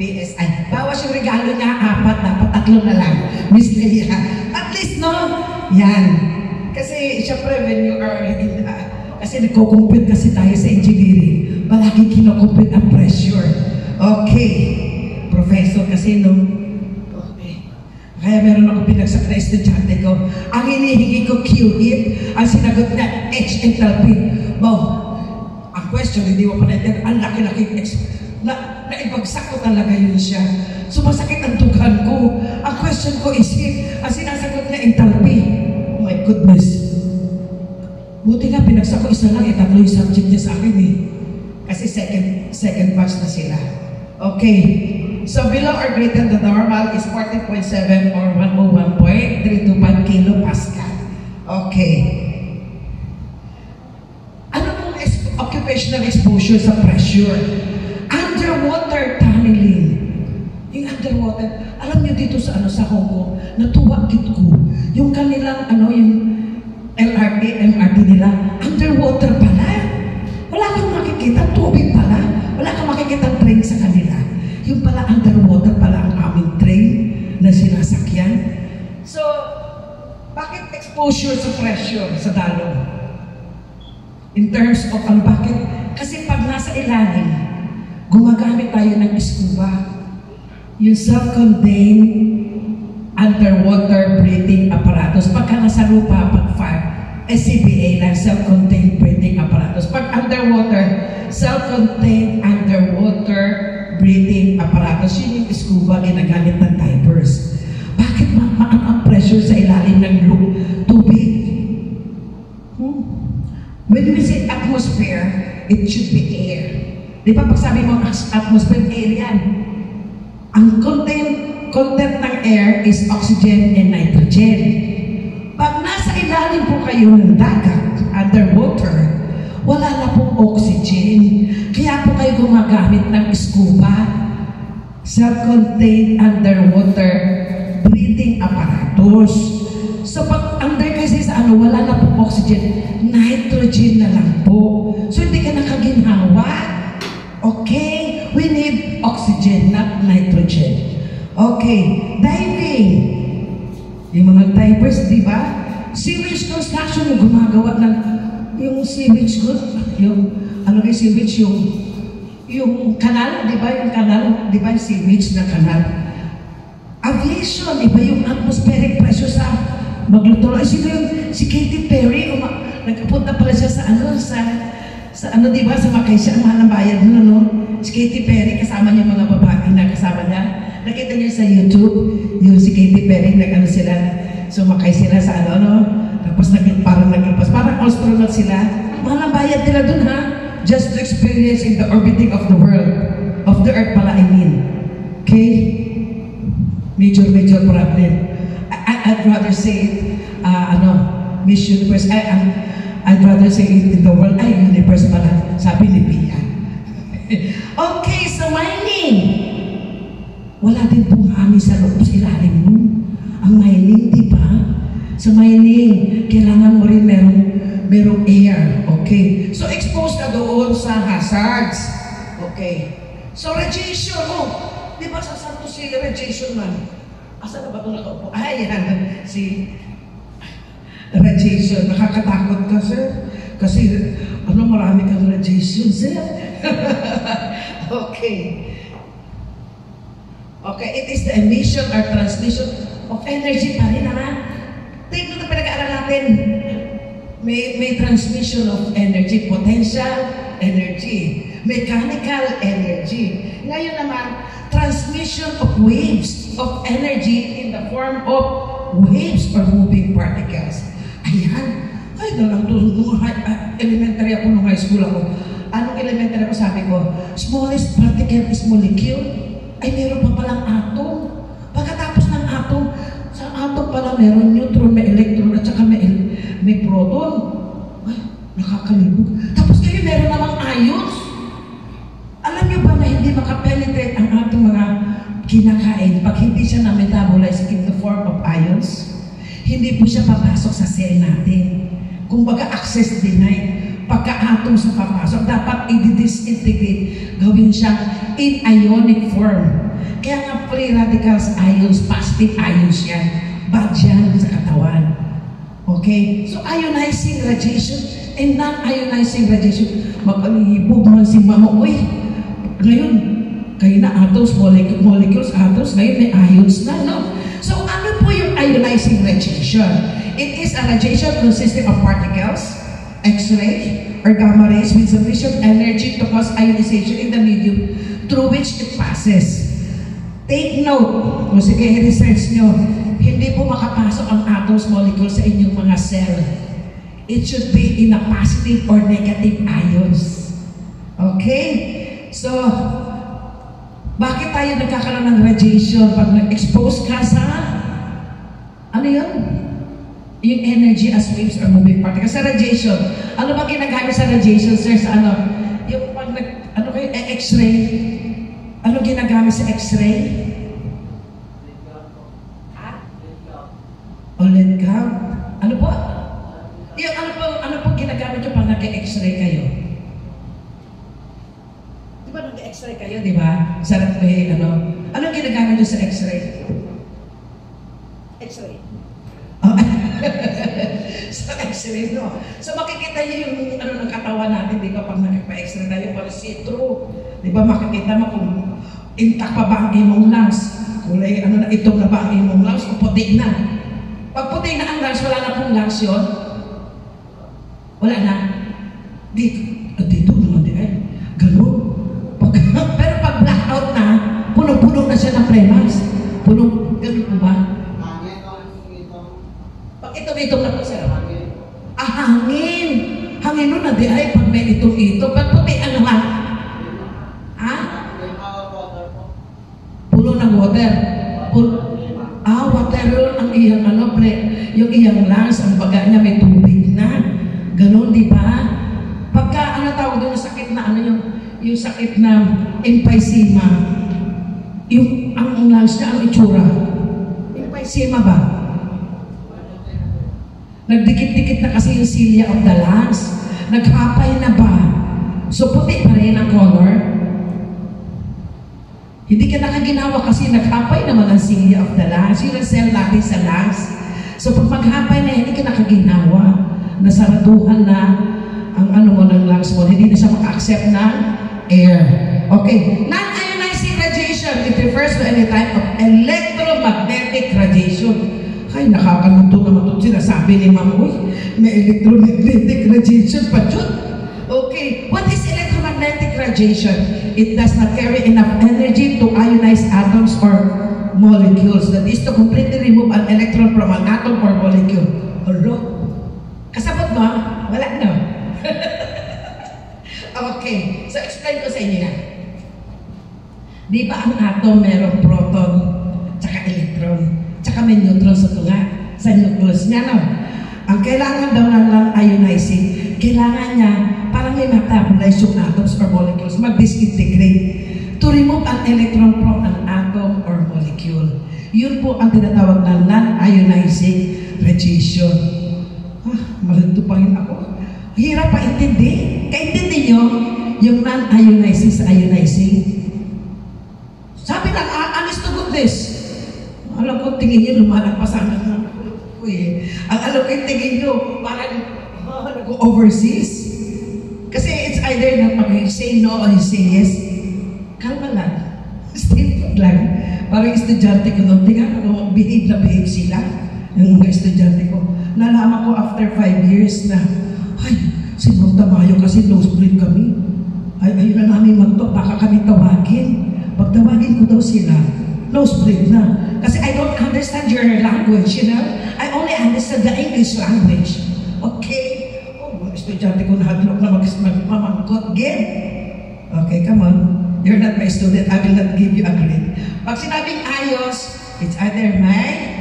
Speaker 1: PSI. Bawas yung regalo niya, 4, dapat 3 na lang. Miss Leia. At least, no? Yan. Kasi, syempre, when you are kasi nagko-compute kasi tayo sa engineering. Palagi kino-compute ang pressure. Okay. Professor kasi, no? Kaya meron ako pinagsak na estudyante ko. Ang hinihingi ko QHIP, ang sinagot niya H enthalpy. Wow, ang question, hindi mo pa natin, ang laki-laki naibagsak ko talaga yun siya. Sumasakit ang dugan ko. Ang question ko is ang sinasagot niya enthalpy. Oh my goodness. Buti nga, pinagsak ko isa lang, 3 yung subject niya sa akin eh. Kasi second batch na sila. Okay. So, below or greater than normal is 40.7 or 101.325 kilopascal. Okay. Ano pong occupational exposure sa pressure? Underwater tunneling. Yung underwater, alam niyo dito sa Hong Kong, natuwa git ko. Yung kanilang, yung LRT, MRT nila, underwater pala. Wala kang makikita, tubig pala. Wala kang makikita train sa kanila. Yung pala underwater pala ang aming train na sinasakyan. So, bakit exposure sa pressure sa dalong? In terms of bakit? Kasi pag nasa ilalim, gumagamit tayo ng scuba. Yung self-contained underwater breathing apparatus. Pagka nasa lupa, SCBA lang, self-contained breathing apparatus. Pag underwater, self-contained underwater breathing scuba, ginagamit ng diapers. Bakit ang pressure sa ilalim ng tubig? When we say atmosphere, it should be air. Di ba pag sabi mo atmosphere, air yan. Ang content ng air is oxygen and nitrogen. Pag nasa ilalim po kayo ng dagat, underwater, wala na pong oxygen. Kaya po kayo gumagamit ng scuba, self-contained underwater breathing apparatus. So pag under kasi sa wala na pong oxygen, nitrogen na lang po. So hindi ka nakaginhawa. Okay? We need oxygen, not nitrogen. Okay, diving. Yung mga divers, di ba? Sewage construction yung gumagawa ng yung sewage sewage yung kanal, di ba? Yung kanal, di ba? Sewage na kanal. Aviation, di ba? Yung atmospheric pressure sa magluturo. Ay, sino yung si Katy Perry? Nagpunta pala siya sa di ba? Sa Makaysya, ang mahal ng bayad nun, no? Si Katy Perry, kasama niya mga babae na kasama niya. Nakita niyo sa YouTube, yung si Katy Perry, sila, sumakay sila sa tapos parang astronaut sila. Mahal ang bayad nila dun, ha? Just to experience in the orbiting of the world, of the earth pala, I mean. Okay? Major problem. I'd rather say it, Miss Universe, I'd rather say it in the world, universe pala, sabi ni Pia. Okay, so mining. Wala din pong hangin sa loob sa ilalim mo. Ang mining, di ba? Sa mining, kailangan mo rin merong air. Okay? So, exposed ka doon sa hazards. Okay? So, radiation. Di ba sa Santo si radiation man? Asa na ba ito nakaupo? Yan. Si radiation. Nakakatakot ka, sir. Kasi, marami kang radiation, sir. Okay. Okay, it is the emission or transmission of energy pa rin, ha? Take note na pinag-aaral natin. May transmission of energy, potential energy, mechanical energy. Ngayon naman, transmission of waves of energy in the form of waves or moving particles. Ayan. Ay, nalang doon, elementary ako nung high school ako. Anong elementary ako, sabi ko, smallest particle is molecule. Ay, meron pa palang atom. Pagkatapos ng atom, sa atom pala meron neutron, may electron, at saka may proton. Ay, nakakalibog. Tapos kayo meron namang ions. Alam niyo ba na hindi makapenetrate ang ating mga kinakain pag hindi siya na-metabolize in the form of ions? Hindi po siya papasok sa cell natin. Kung baga access denied. Pagka-atom sa papasok, dapat i-disintegrate, gawin siya in ionic form. Kaya nga free radicals, ions, positive ions yan. Bad yan sa katawan. Okay? So, ionizing radiation and non-ionizing radiation. Mag-alihibog man si Mama, uy, ngayon, kayo na atoms, molecules, atoms, ngayon may ions na, no? So, ano po yung ionizing radiation? It is a radiation consisting of particles, X-ray, or gamma rays with sufficient energy to cause ionization in the medium through which it passes. Take note, kung sige, i-research nyo, hindi po makapasok ang atoms, molecules sa inyong mga cell. It should be in a positive or negative ions. Okay? So, bakit tayo nagkakaroon ng radiation? Pag nag-expose ka sa, ano yun? Yung energy as waves or moving particles. Sa radiation, ano ba ginagamit sa radiation, sir? Sa yung pag X-ray, ano ginagamit sa X-ray? Lead count? Ano po? Yung ano po ginagamit yung pag nag-X-ray kayo? Di ba nag-X-ray kayo, di ba? Sarap ano ginagamit nyo sa X-ray? X-ray. Sa X-ray, no? So makikita niyo yung ng katawan natin, di ba? Pag nagpa-X-ray tayo, para see-through. Di ba makikita mo kung intact pa ba ang imong lungs? Kulay, itom na ba ang imong lungs? O puti na? Pag puti na ang lungs, wala na pong lungs yun? Wala na? Dito naman di ay. Ganun. Pero pag blackout na, puno-puno na siya ng premas. Punong, ganun po ba? Pag itong-itong na po, sir. Hangin. Hangin nun na di ay pag may itong-ito. Ba't puti ano ha? Ha? Puno ng water. Water yun ang iyang ano, yung iyang lungs, ang baga niya may tubig na. Ganon, di ba? Pagka, ano tawag doon, sakit na, ano yung sakit na emphysema, ang lungs niya, ang itsura? Emphysema ba? Nagdikit-dikit na kasi yung cilia of the lungs. Naghapay na ba? So, puti pa rin ang color. Hindi ka nakaginawa kasi naghapay naman ang cilia of the lungs. Yun ang cell natin sa lungs. So, pag maghapay na, hindi ka nakaginawa. Nasaraduhan na ang ano mo ng lungs mo. Hindi na siya maka-accept ng air. Okay. Non-ionizing radiation. It refers to any type of electromagnetic radiation. Ay, nakakaluto naman ito. Sinasabi ni Ma'am, uy, may electromagnetic radiation pa dyan. Okay. What is electromagnetic radiation? It does not carry enough energy to ionize atoms or molecules. That is to completely remove an electron from an atom or molecule. Hello? Kasabot mo? Wala na. Okay. So, explain ko sa inyo yan. Di ba ang atom merong proton tsaka electron? Tsaka may neutron sa tunga, sa nucleus niya, no? Ang kailangan daw ng non-ionizing, kailangan niya, parang may metabolize yung atoms or molecules, mag-disintegrate to remove an electron from an atom or molecule. Yun po ang tinatawag na non-ionizing radiation. Malito pa rin ako. Hirap pa intindi. Kaintindi nyo yung non-ionizing sa ionizing. Sabi lang, honest to goodness. Alam ko, tingin niyo, lumalagpasan ng ko eh. Ang alam ko, tingin niyo, parang nag-overseas. Kasi it's either na pag you say no or you say yes, kalma lang. Stay put lang. Parang estudyante ko doon, tingnan ako, behave na behave sila. Yung mga estudyante ko. Nalaman ko after 5 years na, ay, si Ma'am Tamayo kasi nosebleed kami. Ay, ayun na namin magto, baka kami tawagin. Pag tawagin ko daw sila, nosebleed na. Kasi I don't understand your language, you know? I only understand the English language. Okay? Oh, mga estudyante ko nahadlok na magmamangkot. Game? Okay, come on. You're not my student. I will not give you a grade. Pag sinabing ayos, it's either may,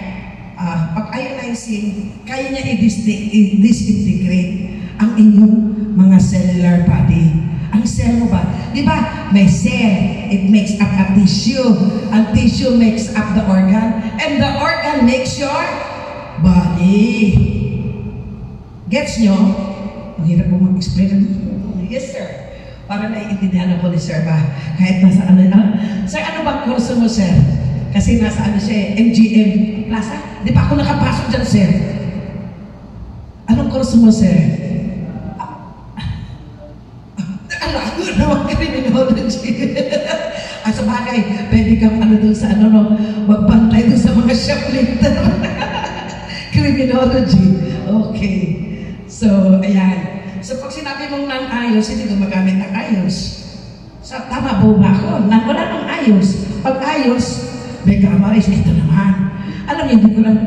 Speaker 1: pag ionizing, kaya niya i-disintegrate ang inyong mga cellular body. Ang cell mo ba? Di ba? May cell. It makes up a tissue. Ang tissue makes up the organ. And the organ makes your body. Gets nyo? Ang hirap mo mag-explain. Yes, sir. Para naiintindihan ako ni sir ba? Kahit nasa ano. Sir, ano ba kurso mo, sir? Kasi nasa ano siya, MGM Plaza. Di ba ako nakapasok dyan, sir? Anong kurso mo, sir? Criminology. Sa bagay, pwede kang ano doon sa ano, no, magbantay doon sa mga shoplifter. Criminology. Okay. So, ayan. So, pag sinabi mong non-ayos, hindi gumagamit ng ayos. So, tama po ba ako? Wala ng ayos. Pag ayos, may gamma rays. Ito naman. Alam niyo, hindi ko lang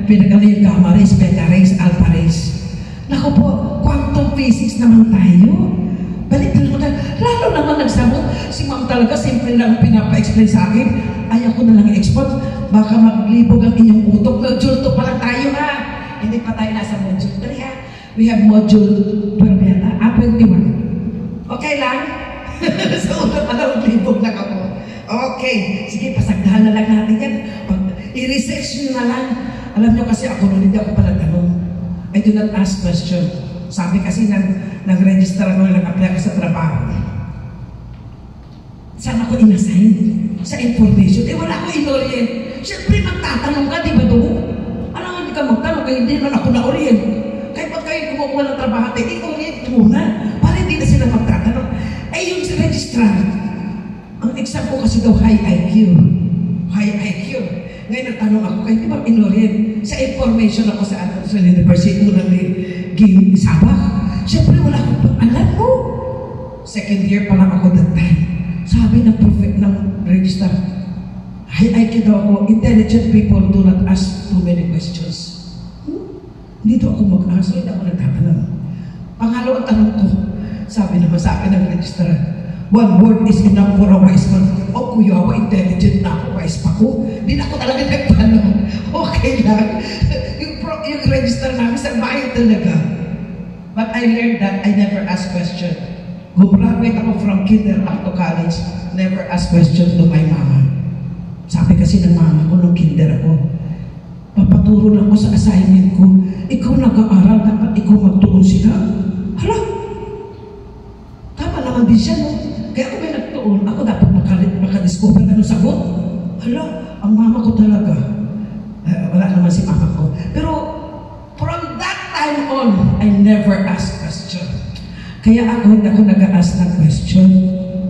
Speaker 1: pinag-ano yung gamma rays, beta rays, alpha rays. Naku po, quantum physics naman tayo. Balitin mo na, lalo naman nagsamot. Si Ma'am talaga, simple lang pinapa-explain sa akin. Ayaw ko na lang i-export. Baka maglibog ang inyong utok. Module 2 pa lang tayo ha. Hindi pa tayo nasa module 3 ha. We have module 12 yata. 21. Okay lang? Sa ulo pa lang, maglibog na ako. Okay. Sige, pasagdahan na lang natin yan. I-research nyo na lang. Alam nyo kasi ako nun, hindi ako pala tanong. I do not ask question. Sabi kasi nag-register ako, nag-apply ako sa trabaho. Saan ako inassign? Sa information. Wala ako in-orient. Siyempre, magtatanong ka, di ba doon? Alam, hindi ka magtanong, kaya hindi naman ako na-orient. Kahit pag kayo kumukuha ng trabaho, i-orient muna. Para hindi na sila magtatanong. Yung registrar, ang exam ko kasi daw high IQ. High IQ. Ngayon nagtanong ako, kaya di ba in-orient? Sa information ako sa university, unang sabak. Siyempre, wala akong pag-alam mo. Second year pa lang ako that time. Sabi ng prophet ng register, Ay daw ako, intelligent people do not ask too many questions. Hindi daw ako mag-ask, so hindi ako nagtatanong. Pangalawang tanong ko, sabi naman sa akin ng registrar, one word is enough for a wise man. O kuya, intelligent na ako, wise pa ko. Hindi na ako talaga nagtanong. Okay lang. yung registrar namin, sa bayan talaga. But I learned that I never ask question. Gumraduate ako from kinder up to college, never ask question to my mama. Sabi kasi ng mama ko nung kinder ako, papaturo lang ko sa assignment ko, ikaw nag-aaral, dapat ikaw magtuon sila. Hala, tama naman din siya, no? Kaya ako may nagtuon, ako dapat makadiscover ano sagot. Hala, ang mama ko talaga, wala naman si mama ko. Pero from that time on, I never ask question. Kaya ako hindi ako nag-ask ng question.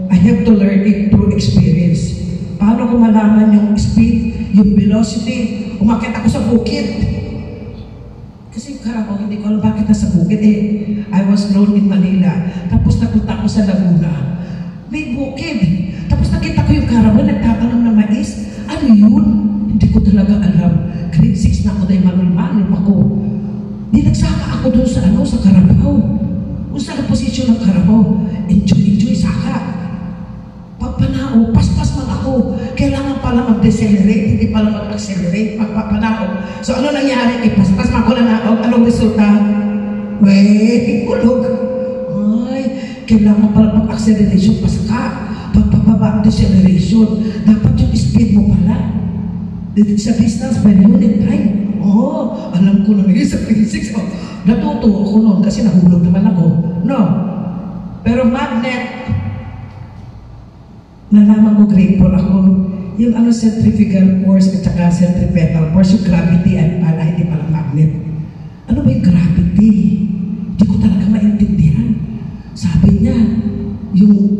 Speaker 1: I have to learn it through experience. Paano ko malaman yung speed, yung velocity, umakit ako sa bukid. Kasi Carabao, hindi ko alam bakit nasa bukid I was known in Manila. Tapos napunta ako sa Laguna. May bukid. Tapos nakita ko yung Carabao, nagtatanong ng mais. Ano yun? Hindi ko talaga alam. Grade 6 na ako dahil manul-manul pa ko. Nagsaka ako doon sa Carabao. Kung saan ang posisyon ng Carabao? Enjoy, saka. Pagpanao, paspas man ako. Kailangan pala mag-decelerate, hindi pala mag-accelerate, magpapanao. So ano nangyari? Paspas man ko na naog. Anong resulta? Kulog. Ay, kailangan pala mag-acceleration, pasaka. Pagpapaba, deceleration. Dapat yung speed mo pala. Sa distance by unit time. Alam ko na sa physics. Natuto ako noon kasi nahulog naman ako. No. Pero magnet, nalaman ko grateful ako. Yung centrifugal force at saka centripetal force, yung gravity ay pala, hindi pala magnet. Ano ba yung gravity? Hindi ko talaga maintindihan. Sabi niya, yung